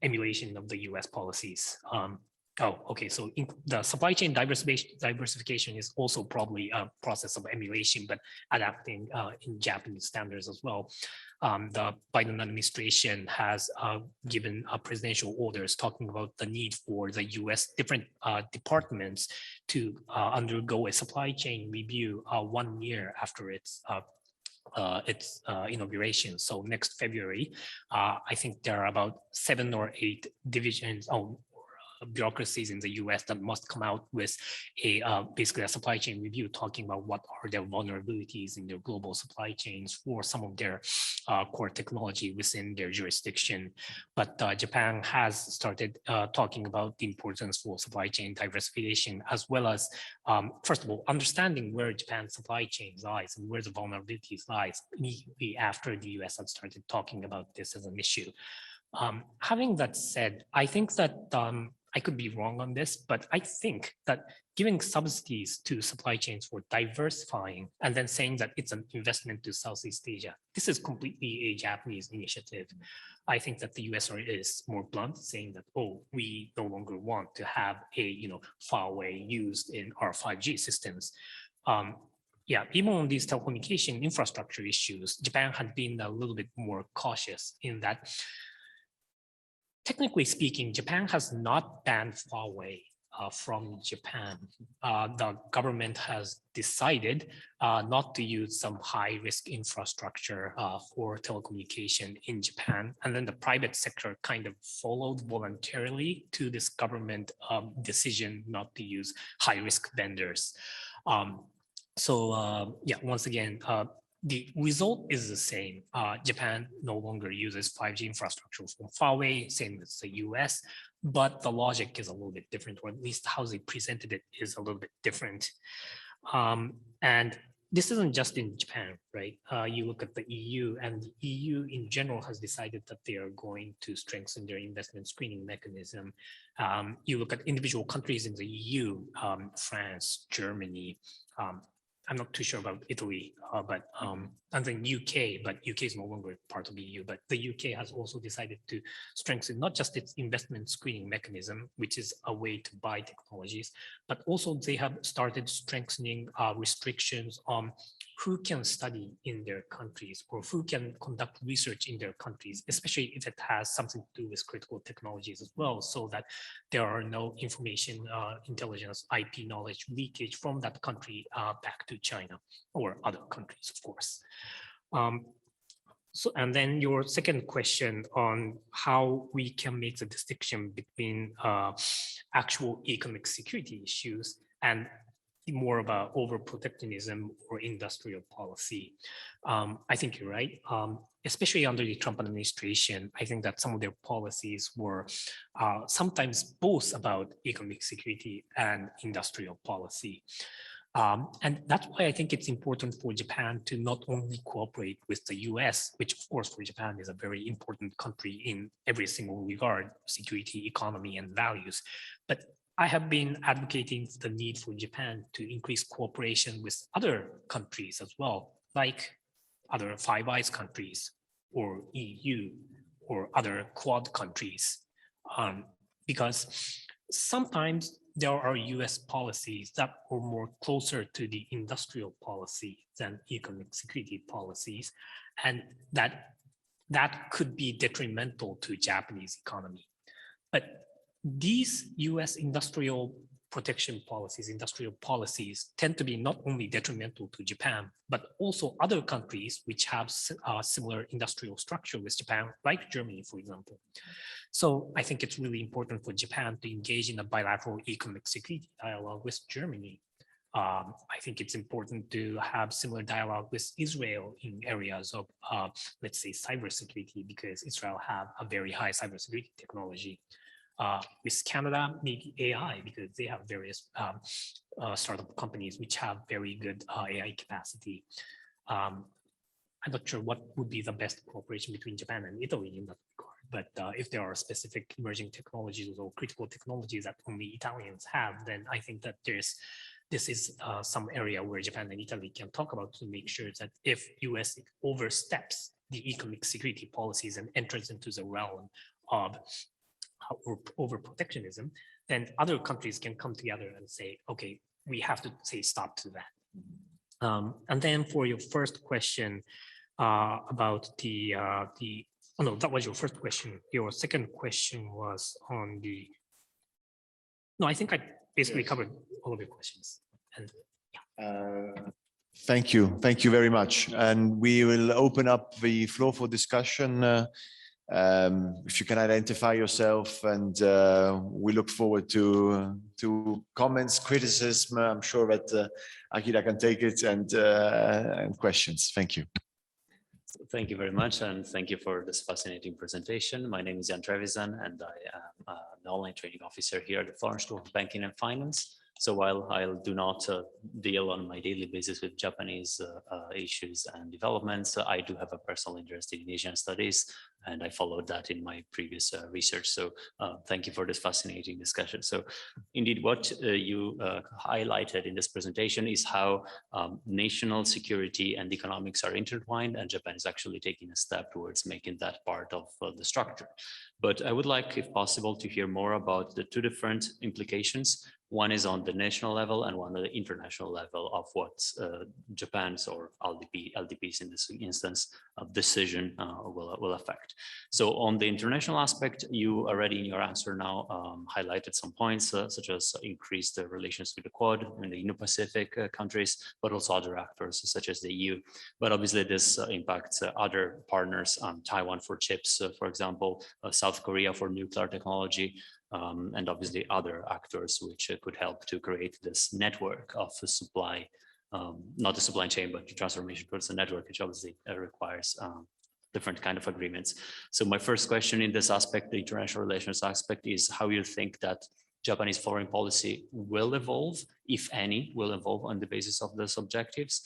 emulation of the US policies. So the supply chain diversification is also probably a process of emulation, but adapting in Japanese standards as well. The Biden administration has given presidential orders talking about the need for the US different departments to undergo a supply chain review 1 year after its its inauguration. So next February, I think there are about 7 or 8 divisions or bureaucracies in the US that must come out with a basically a supply chain review talking about what are their vulnerabilities in their global supply chains for some of their core technology within their jurisdiction. But Japan has started talking about the importance for supply chain diversification, as well as, first of all, understanding where Japan's supply chain lies and where the vulnerabilities lies immediately after the US had started talking about this as an issue. Having that said, I think that I could be wrong on this, but I think that giving subsidies to supply chains for diversifying and then saying that it's an investment to Southeast Asia, this is completely a Japanese initiative. I think that the US is more blunt, saying that, oh, we no longer want to have a Huawei used in our 5G systems. Yeah, even on these telecommunication infrastructure issues, Japan had been a little bit more cautious in that. Technically speaking, Japan has not banned Huawei from Japan. The government has decided not to use some high-risk infrastructure for telecommunication in Japan. And then the private sector kind of followed voluntarily to this government decision not to use high-risk vendors. Yeah, once again, the result is the same. Japan no longer uses 5G infrastructure from Huawei, same as the US, but the logic is a little bit different, or at least how they presented it is a little bit different. And this isn't just in Japan, right? You look at the EU, and the EU in general has decided that they are going to strengthen their investment screening mechanism. You look at individual countries in the EU, France, Germany, I'm not too sure about Italy, and then UK, but UK is no longer part of the EU, but the UK has also decided to strengthen not just its investment screening mechanism, which is a way to buy technologies, but also they have started strengthening restrictions on who can study in their countries or who can conduct research in their countries, especially if it has something to do with critical technologies as well, so that there are no information, intelligence, IP knowledge leakage from that country back to China or other countries, of course. And then your second question on how we can make the distinction between actual economic security issues and more about overprotectionism or industrial policy. I think you're right. Especially under the Trump administration, I think that some of their policies were sometimes both about economic security and industrial policy. And that's why I think it's important for Japan to not only cooperate with the US, which of course for Japan is a very important country in every single regard, security, economy, and values, but I have been advocating the need for Japan to increase cooperation with other countries as well, like other Five Eyes countries or EU or other Quad countries, because sometimes there are US policies that are more closer to the industrial policy than economic security policies, and that could be detrimental to Japanese economy. But these US industrial protection policies, industrial policies tend to be not only detrimental to Japan, but also other countries which have a similar industrial structure with Japan, like Germany, for example. So I think it's really important for Japan to engage in a bilateral economic security dialogue with Germany. I think it's important to have similar dialogue with Israel in areas of, let's say, cybersecurity, because Israel have a very high cybersecurity technology. With Canada, maybe AI, because they have various startup companies which have very good AI capacity. I'm not sure what would be the best cooperation between Japan and Italy in that regard, but if there are specific emerging technologies or critical technologies that only Italians have, then I think that this is some area where Japan and Italy can talk about to make sure that if US oversteps the economic security policies and enters into the realm of overprotectionism, then other countries can come together and say, okay, we have to say stop to that. And then for your first question about oh no, that was your first question. Your second question was on no, I think I basically covered all of your questions. And yeah. Thank you. Thank you very much. And we will open up the floor for discussion. If you can identify yourself, and we look forward to comments, criticism. I'm sure that Akira can take it, and questions. Thank you. Thank you very much, and thank you for this fascinating presentation. My name is Jan Trevisan, and I am an online training officer here at the Florence School of Banking and Finance. So while I do not deal on my daily basis with Japanese issues and developments, I do have a personal interest in Asian studies, and I followed that in my previous research. So thank you for this fascinating discussion. So indeed, what you highlighted in this presentation is how national security and economics are intertwined, and Japan is actually taking a step towards making that part of the structure. But I would like, if possible, to hear more about the two different implications. One is on the national level and one on the international level of what Japan's or LDP's in this instance decision will affect. So on the international aspect, you already in your answer now highlighted some points such as increased relations with the Quad and the Indo-Pacific countries, but also other actors such as the EU. But obviously this impacts other partners, Taiwan for chips, for example, South Korea for nuclear technology, and obviously other actors which could help to create this network of supply, not the supply chain, but the transformation towards the network, which obviously requires different kind of agreements. So my first question in this aspect, the international relations aspect, is how you think that Japanese foreign policy will evolve, if any, will evolve on the basis of those objectives.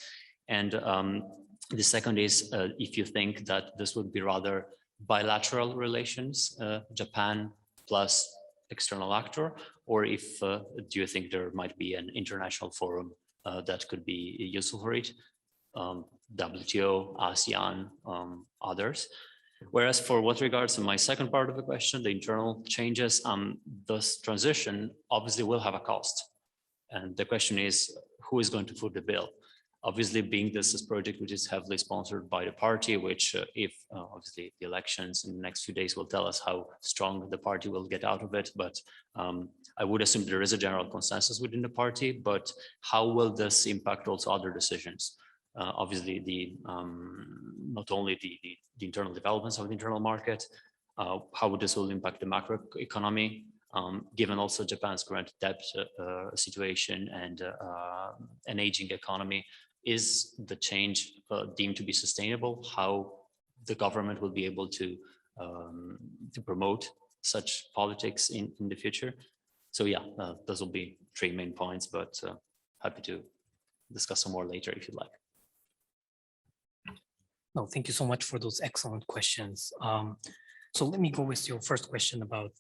And the second is if you think that this would be rather bilateral relations, Japan plus external actor, or if do you think there might be an international forum that could be useful for it, WTO, ASEAN, others. Whereas for what regards to my second part of the question, the internal changes, this transition obviously will have a cost. And the question is, who is going to foot the bill? Obviously, being this project which is heavily sponsored by the party, which if obviously the elections in the next few days will tell us how strong the party will get out of it. But I would assume there is a general consensus within the party, but how will this impact also other decisions? Obviously, not only the internal developments of the internal market, how this will impact the macro economy, given also Japan's current debt situation and an aging economy. Is the change deemed to be sustainable? How the government will be able to promote such politics in the future? So yeah, those will be three main points, but happy to discuss some more later if you'd like. No, thank you so much for those excellent questions. So let me go with your first question about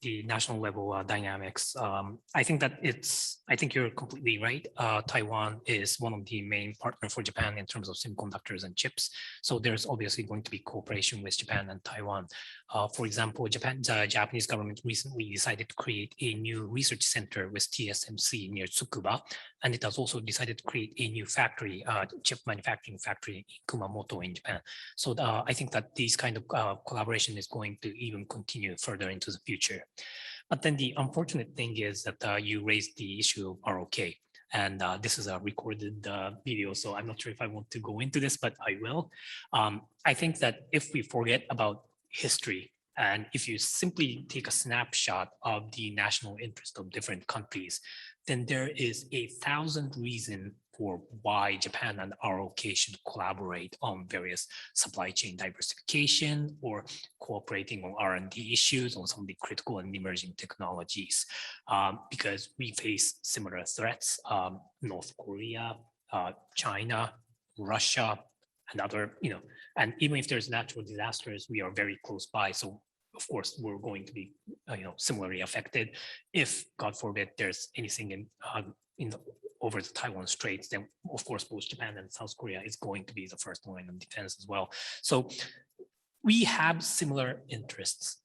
the national level dynamics. I think you're completely right. Taiwan is one of the main partners for Japan in terms of semiconductors and chips. So there's obviously going to be cooperation with Japan and Taiwan. For example, the Japanese government recently decided to create a new research center with TSMC near Tsukuba. And it has also decided to create a new factory, chip manufacturing factory in Kumamoto in Japan. So I think that these kind of collaboration is going to even continue further into the future. But then the unfortunate thing is that you raised the issue of ROK. And this is a recorded video, so I'm not sure if I want to go into this, but I will. I think that if we forget about history, and if you simply take a snapshot of the national interest of different countries, then there is 1,000 reasons for why Japan and ROK should collaborate on various supply chain diversification or cooperating on R&D issues on some of the critical and emerging technologies, because we face similar threats, North Korea, China, Russia, and other, and even if there's natural disasters, we are very close by. So of course, we're going to be, similarly affected. If, God forbid, there's anything over the Taiwan Straits, then of course, both Japan and South Korea is going to be the first line of defense as well. So we have similar interests,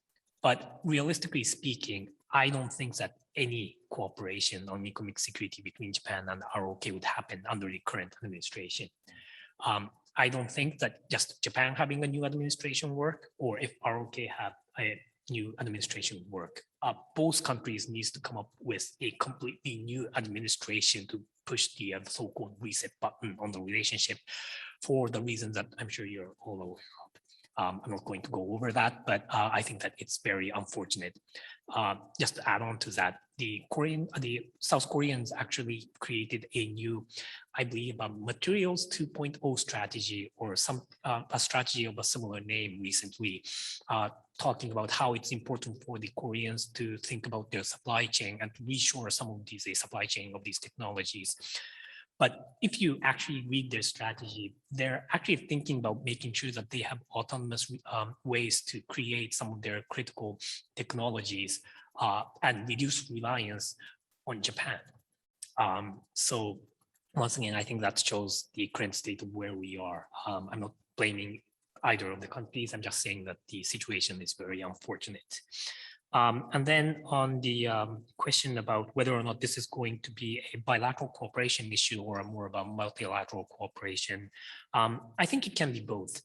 but realistically speaking, I don't think that any cooperation on economic security between Japan and ROK would happen under the current administration. I don't think that just Japan having a new administration work, or if ROK have a new administration work. Both countries needs to come up with a completely new administration to push the so-called reset button on the relationship for the reasons that I'm sure you're all aware of. I'm not going to go over that, but I think that it's very unfortunate. Just to add on to that, the South Koreans actually created a new, I believe, materials 2.0 strategy, or a strategy of a similar name recently, talking about how it's important for the Koreans to think about their supply chain and to reshore some of these supply chain of these technologies. But if you actually read their strategy, they're actually thinking about making sure that they have autonomous ways to create some of their critical technologies and reduce reliance on Japan. So once again, I think that shows the current state of where we are. I'm not blaming either of the countries. I'm just saying that the situation is very unfortunate. And then on the question about whether or not this is going to be a bilateral cooperation issue or more of a multilateral cooperation, I think it can be both.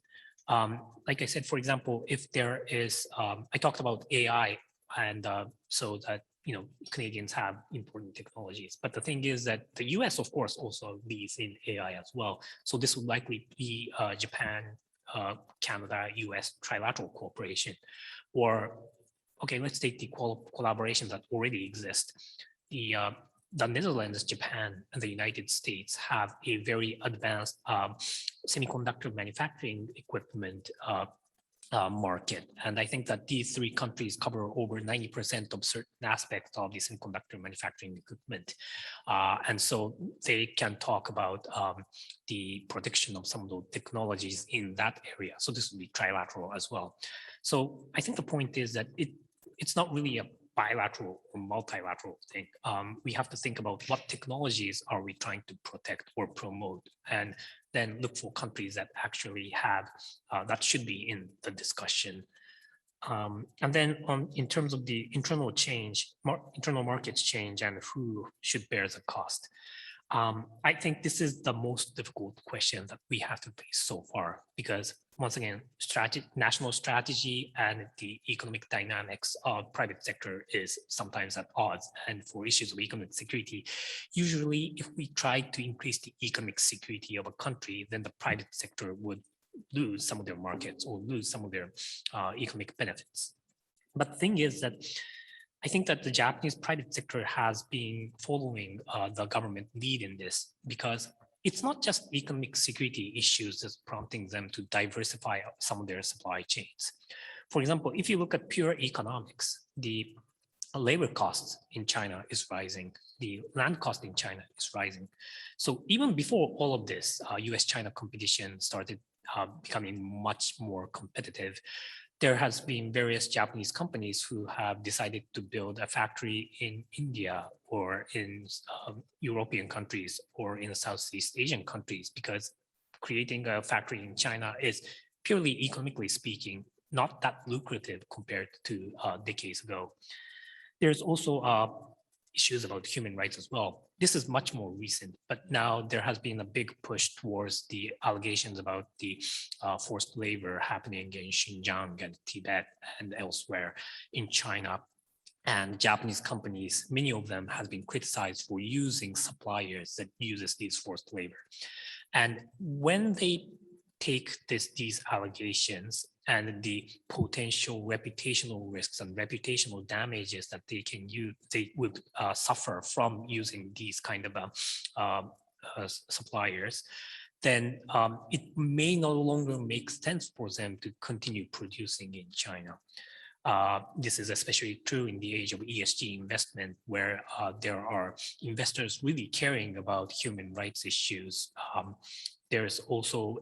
Like I said, for example, if there is, I talked about AI, and so that, you know, Canadians have important technologies. But the thing is that the US, of course, also leads in AI as well. So this would likely be Japan, Canada, US trilateral cooperation. Or, okay, let's take the collaboration that already exists. The Netherlands, Japan, and the United States have a very advanced semiconductor manufacturing equipment market. And I think that these three countries cover over 90% of certain aspects of the semiconductor manufacturing equipment. And so they can talk about the protection of some of those technologies in that area. So this would be trilateral as well. So I think the point is that it's not really a bilateral or multilateral thing. We have to think about what technologies are we trying to protect or promote, and then look for countries that actually have, that should be in the discussion. And then in terms of the internal change, internal markets change and who should bear the cost. I think this is the most difficult question that we have to face so far, because once again, national strategy and the economic dynamics of private sector is sometimes at odds. And for issues of economic security, usually if we try to increase the economic security of a country, then the private sector would lose some of their markets or lose some of their economic benefits. But the thing is that I think that the Japanese private sector has been following the government lead in this, because it's not just economic security issues that's prompting them to diversify some of their supply chains. For example, if you look at pure economics, the labor costs in China is rising, the land cost in China is rising. So even before all of this, US-China competition started becoming much more competitive. There has been various Japanese companies who have decided to build a factory in India or in European countries or in Southeast Asian countries, because creating a factory in China is purely economically speaking, not that lucrative compared to decades ago. There's also issues about human rights as well. This is much more recent, but now there has been a big push towards the allegations about the forced labor happening in Xinjiang and Tibet and elsewhere in China. And Japanese companies, many of them have been criticized for using suppliers that uses these forced labor. And when they take these allegations and the potential reputational risks and reputational damages that they can use, they would suffer from using these kind of suppliers, then it may no longer make sense for them to continue producing in China. This is especially true in the age of ESG investment, where there are investors really caring about human rights issues. There's also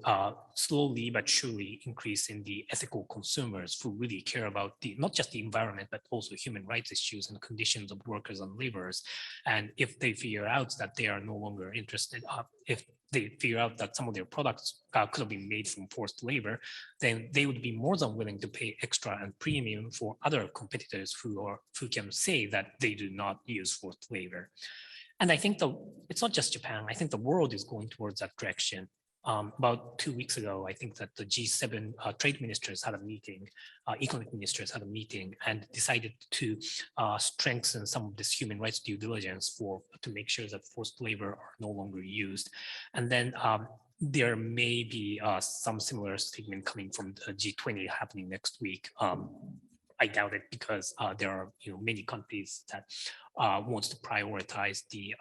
slowly but surely increase in the ethical consumers who really care about not just the environment, but also human rights issues and conditions of workers and laborers. And if they figure out that they are no longer interested, if they figure out that some of their products could have been made from forced labor, then they would be more than willing to pay extra and premium for other competitors who can say that they do not use forced labor. And I think it's not just Japan. I think the world is going towards that direction. About 2 weeks ago, I think that the G7 trade ministers had a meeting, economic ministers had a meeting, and decided to strengthen some of this human rights due diligence to make sure that forced labor are no longer used. And then there may be some similar statement coming from the G20 happening next week. I doubt it, because there are many countries that want to prioritize the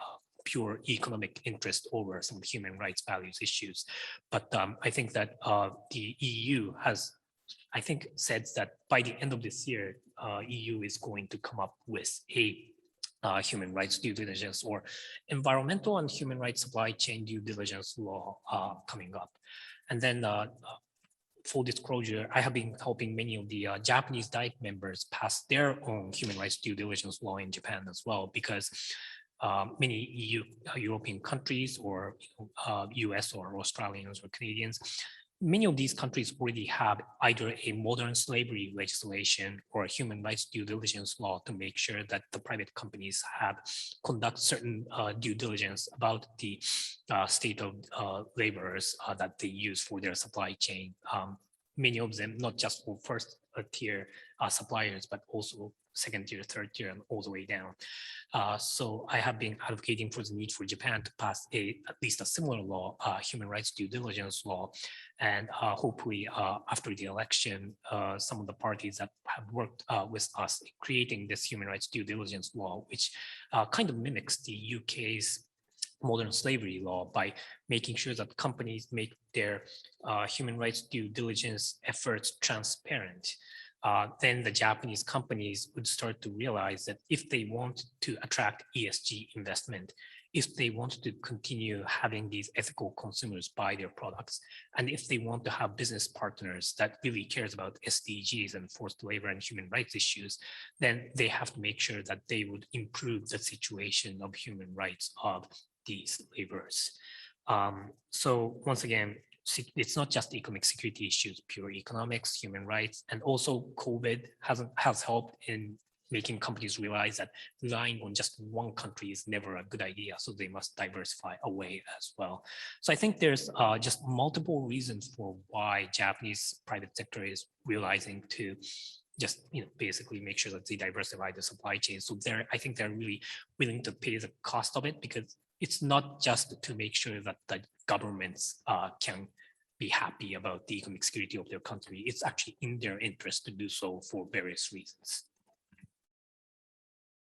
pure economic interest over some human rights values issues. But I think that the EU has, I think, said that by the end of this year, EU is going to come up with a human rights due diligence or environmental and human rights supply chain due diligence law coming up. And then full disclosure, I have been helping many of the Japanese DAIC members pass their own human rights due diligence law in Japan as well, because many European countries or US or Australians or Canadians, many of these countries already have either a modern slavery legislation or a human rights due diligence law to make sure that the private companies conduct certain due diligence about the state of laborers that they use for their supply chain. Many of them, not just for first tier suppliers, but also second tier, third tier, and all the way down. So I have been advocating for the need for Japan to pass at least a similar law, human rights due diligence law. And hopefully after the election, some of the parties that have worked with us in creating this human rights due diligence law, which kind of mimics the UK's modern slavery law by making sure that companies make their human rights due diligence efforts transparent. Then the Japanese companies would start to realize that if they want to attract ESG investment, if they want to continue having these ethical consumers buy their products, and if they want to have business partners that really cares about SDGs and forced labor and human rights issues, then they have to make sure that they would improve the situation of human rights of these laborers. So once again, it's not just economic security issues, pure economics, human rights, and also COVID has helped in making companies realize that relying on just one country is never a good idea. So they must diversify away as well. So I think there's just multiple reasons for why Japanese private sector is realizing to just basically make sure that they diversify the supply chain. So I think they're really willing to pay the cost of it, because it's not just to make sure that the governments can be happy about the economic security of their country. It's actually in their interest to do so for various reasons.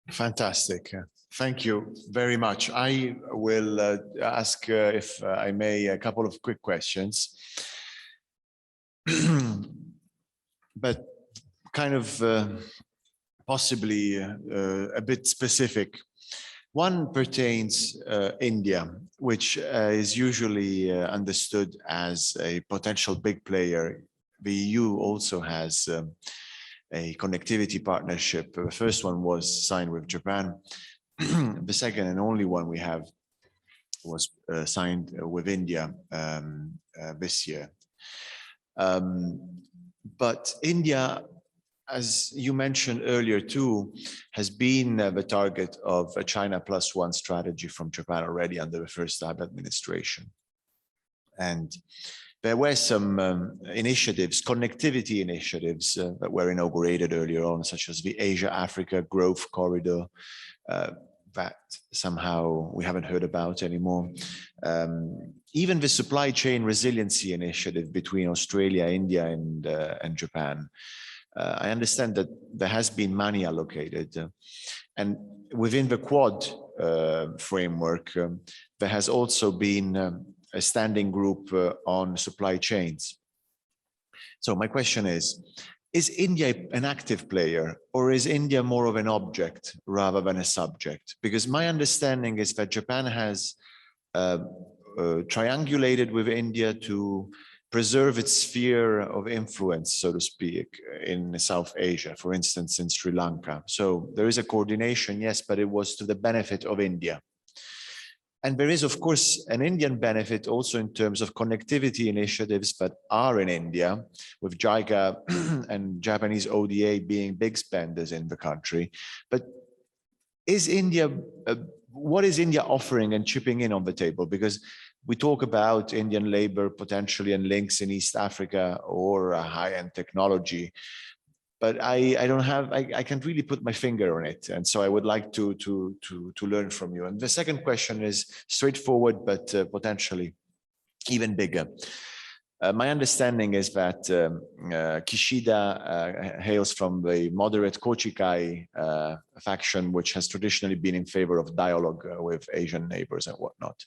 Fantastic. Thank you very much. I will ask, if I may, a couple of quick questions, but kind of possibly a bit specific. One pertains India, which is usually understood as a potential big player. The EU also has a connectivity partnership. The first one was signed with Japan. The second and only one we have was signed with India this year. But India, as you mentioned earlier too, has been the target of a China +1 strategy from Japan already under the first Abe administration. And there were some initiatives, connectivity initiatives that were inaugurated earlier on, such as the Asia-Africa Growth Corridor, that somehow we haven't heard about anymore. Even the supply chain resiliency initiative between Australia, India, and Japan. I understand that there has been money allocated, and within the Quad framework, there has also been a standing group on supply chains. So my question is India an active player, or is India more of an object rather than a subject? Because my understanding is that Japan has triangulated with India to preserve its sphere of influence, so to speak, in South Asia, for instance, in Sri Lanka. So there is a coordination, yes, but it was to the benefit of India. And there is, of course, an Indian benefit also in terms of connectivity initiatives that are in India, with JICA and Japanese ODA being big spenders in the country. But is India, what is India offering and chipping in on the table? Because we talk about Indian labor potentially and links in East Africa or high-end technology, but I don't have, I can't really put my finger on it. And so I would like to learn from you. And the second question is straightforward, but potentially even bigger. My understanding is that Kishida hails from the moderate Kochikai faction, which has traditionally been in favor of dialogue with Asian neighbors and whatnot.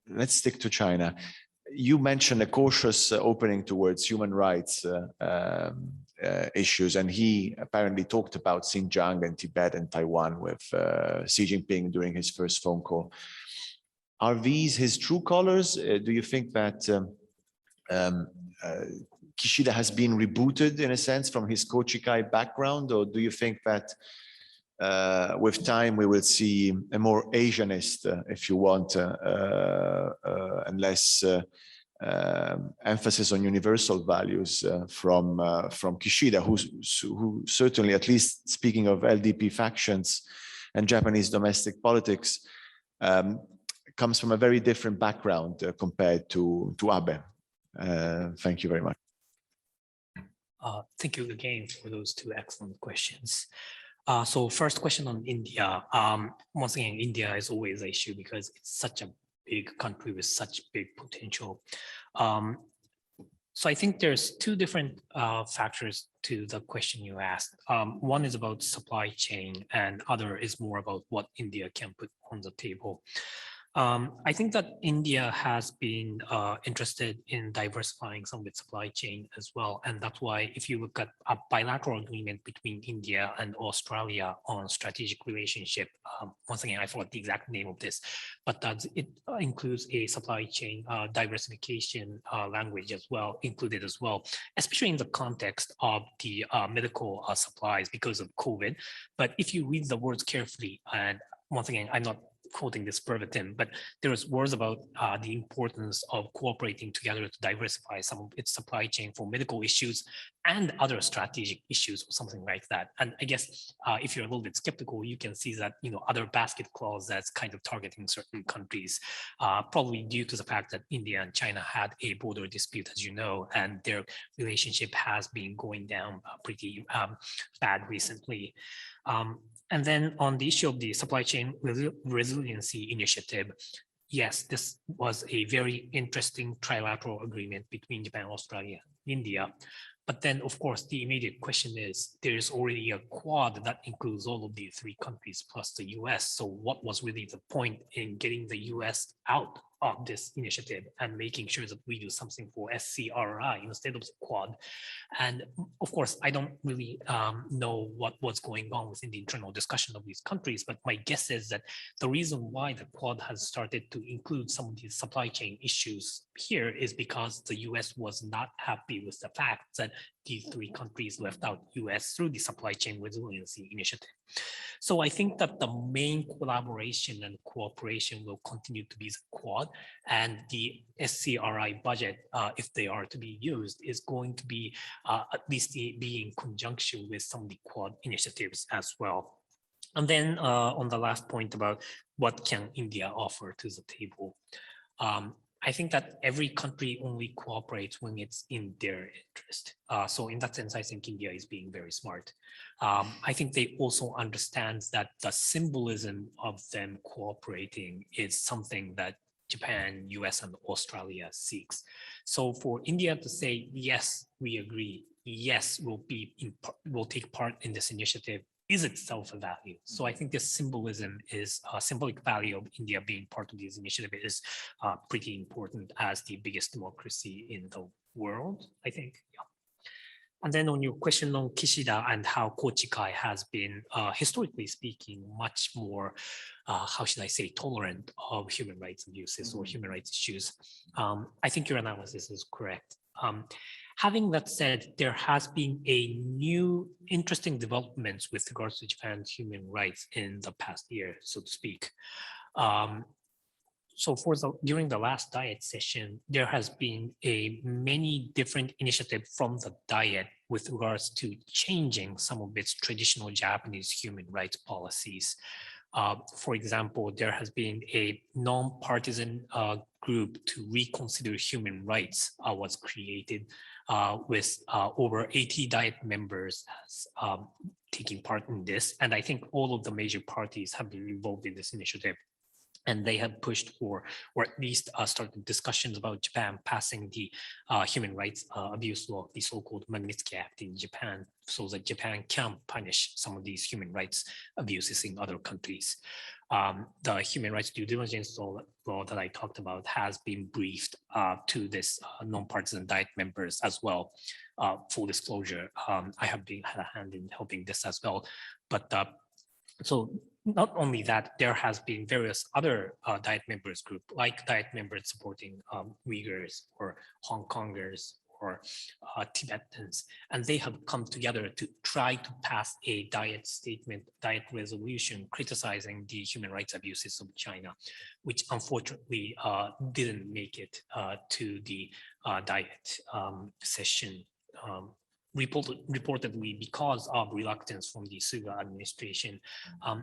Let's stick to China. You mentioned a cautious opening towards human rights issues, and he apparently talked about Xinjiang and Tibet and Taiwan with Xi Jinping during his first phone call. Are these his true colors? Do you think that Kishida has been rebooted in a sense from his Kochikai background, or do you think that with time we will see a more Asianist, if you want, and less emphasis on universal values from Kishida, who certainly, at least speaking of LDP factions and Japanese domestic politics, comes from a very different background compared to Abe. Thank you very much. Thank you again for those two excellent questions. So first question on India. Once again, India is always an issue because it's such a big country with such big potential. So I think there's two different factors to the question you asked. One is about supply chain and other is more about what India can put on the table. I think that India has been interested in diversifying some of its supply chain as well. And that's why if you look at a bilateral agreement between India and Australia on strategic relationship, once again, I forgot the exact name of this, but it includes a supply chain diversification language as well, included as well, especially in the context of the medical supplies because of COVID. But if you read the words carefully, and once again, I'm not quoting this verbatim, but there was words about the importance of cooperating together to diversify some of its supply chain for medical issues and other strategic issues or something like that. And I guess if you're a little bit skeptical, you can see that, you know, other basket clause that's kind of targeting certain countries, probably due to the fact that India and China had a border dispute, as you know, and their relationship has been going down pretty bad recently. And then on the issue of the supply chain resiliency initiative, yes, this was a very interesting trilateral agreement between Japan, Australia, India. But then, of course, the immediate question is, there is already a quad that includes all of the three countries plus the US. So what was really the point in getting the US out of this initiative and making sure that we do something for SCRI instead of the quad? And of course, I don't really know what was going on within the internal discussion of these countries, but my guess is that the reason why the quad has started to include some of these supply chain issues here is because the US was not happy with the fact that these three countries left out US through the supply chain resiliency initiative. So I think that the main collaboration and cooperation will continue to be the quad, and the SCRI budget, if they are to be used, is going to be at least be in conjunction with some of the quad initiatives as well. And then on the last point about what can India offer to the table, I think that every country only cooperates when it's in their interest. So in that sense, I think India is being very smart. I think they also understand that the symbolism of them cooperating is something that Japan, US, and Australia seeks. So for India to say, yes, we agree, yes, we'll take part in this initiative, is itself a value. So I think this symbolism is symbolic value of India being part of this initiative is pretty important as the biggest democracy in the world, I think. Yeah. And then on your question on Kishida and how Kochikai has been, historically speaking, much more, how should I say, tolerant of human rights abuses or human rights issues. I think your analysis is correct. Having that said, there has been a new interesting developments with regards to Japan's human rights in the past year, so to speak. So during the last Diet session, there has been many different initiatives from the Diet with regards to changing some of its traditional Japanese human rights policies. For example, there has been a non-partisan group to reconsider human rights was created with over 80 Diet members as, taking part in this. And I think all of the major parties have been involved in this initiative. And they have pushed for, or at least started discussions about Japan passing the human rights abuse law, the so-called Magnitsky Act in Japan, so that Japan can punish some of these human rights abuses in other countries. The human rights due diligence law that I talked about has been briefed to this non-partisan Diet members as well. Full disclosure, I have had a hand in helping this as well. But so not only that, there has been various other Diet members group, like Diet members supporting Uyghurs or Hong Kongers or Tibetans, and they have come together to try to pass a Diet statement, Diet resolution criticizing the human rights abuses of China, which unfortunately didn't make it to the Diet session. Reportedly because of reluctance from the Suga administration,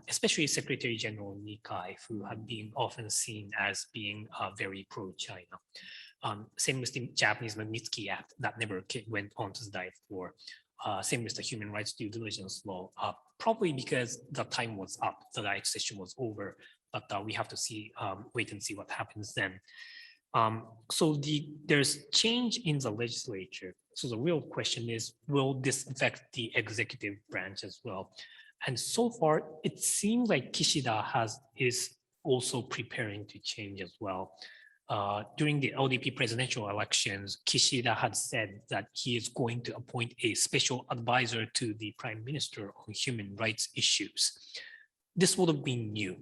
especially Secretary General Nikai, who have been often seen as being very pro-China. Same with the Japanese Magnitsky Act that never went on to the Diet floor. Same with the human rights due diligence law, probably because the time was up, the Diet session was over, but we have to see, wait and see what happens then. So there's change in the legislature. So the real question is, will this affect the executive branch as well? And so far, it seems like Kishida is also preparing to change as well. During the LDP presidential elections, Kishida had said that he is going to appoint a special advisor to the prime minister on human rights issues. This would have been new.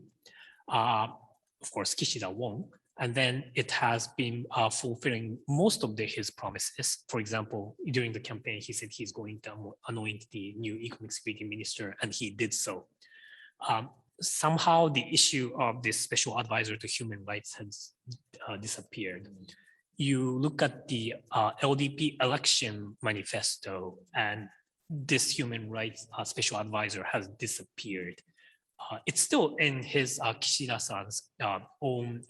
Of course, Kishida won. And then it has been fulfilling most of his promises. For example, during the campaign, he said he's going to anoint the new economic security minister, and he did so. Somehow the issue of this special advisor to human rights has disappeared. You look at the LDP election manifesto, and this human rights special advisor has disappeared. It's still in his Kishida-san's own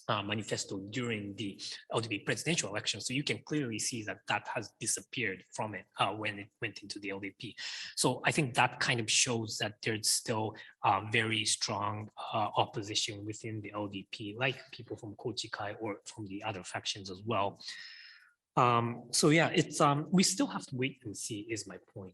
manifesto during the LDP presidential election. So you can clearly see that that has disappeared from it when it went into the LDP. So I think that kind of shows that there's still very strong opposition within the LDP, like people from Kochikai or from the other factions as well. So yeah, it's we still have to wait and see is my point.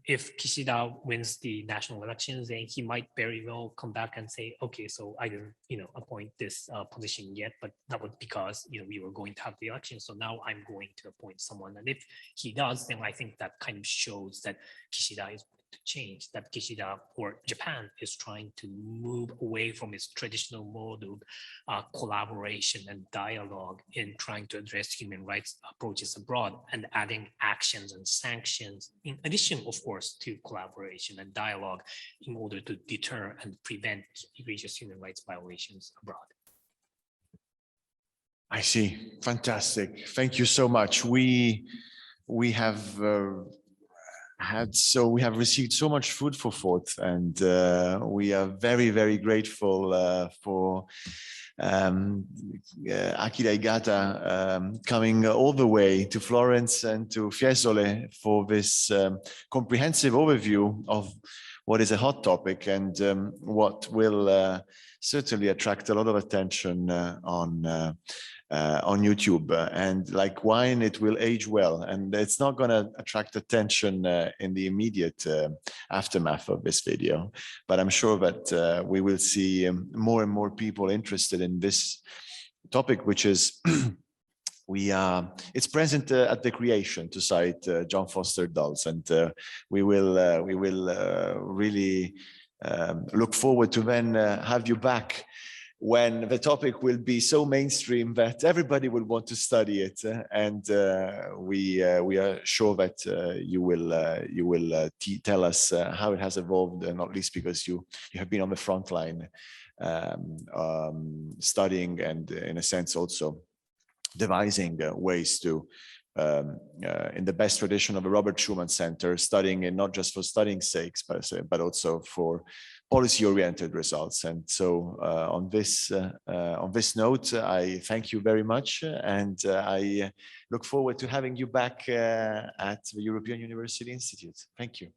If Kishida wins the national elections, then he might very well come back and say, okay, so I didn't, appoint this position yet, but that was because, we were going to have the election. So now I'm going to appoint someone. And if he does, then I think that kind of shows that Kishida is to change, that Kishida or Japan is trying to move away from its traditional mode of collaboration and dialogue in trying to address human rights approaches abroad and adding actions and sanctions in addition, of course, to collaboration and dialogue in order to deter and prevent egregious human rights violations abroad. I see. Fantastic. Thank you so much. We have we have received so much food for thought, and we are very, very grateful for Akira Igata coming all the way to Florence and to Fiesole for this comprehensive overview of what is a hot topic and what will certainly attract a lot of attention on YouTube. And like wine, it will age well, and it's not going to attract attention in the immediate aftermath of this video, but I'm sure that we will see more and more people interested in this topic, which is it's present at the creation, to cite John Foster Dulles, and we will really look forward to then have you back when the topic will be so mainstream that everybody will want to study it, and we are sure that you will tell us how it has evolved, and not least because you have been on the front line studying and in a sense also devising ways to in the best tradition of a Robert Schuman Center, studying and not just for studying sakes, but also for policy-oriented results. And so on this note, I thank you very much, and I look forward to having you back at the European University Institute. Thank you.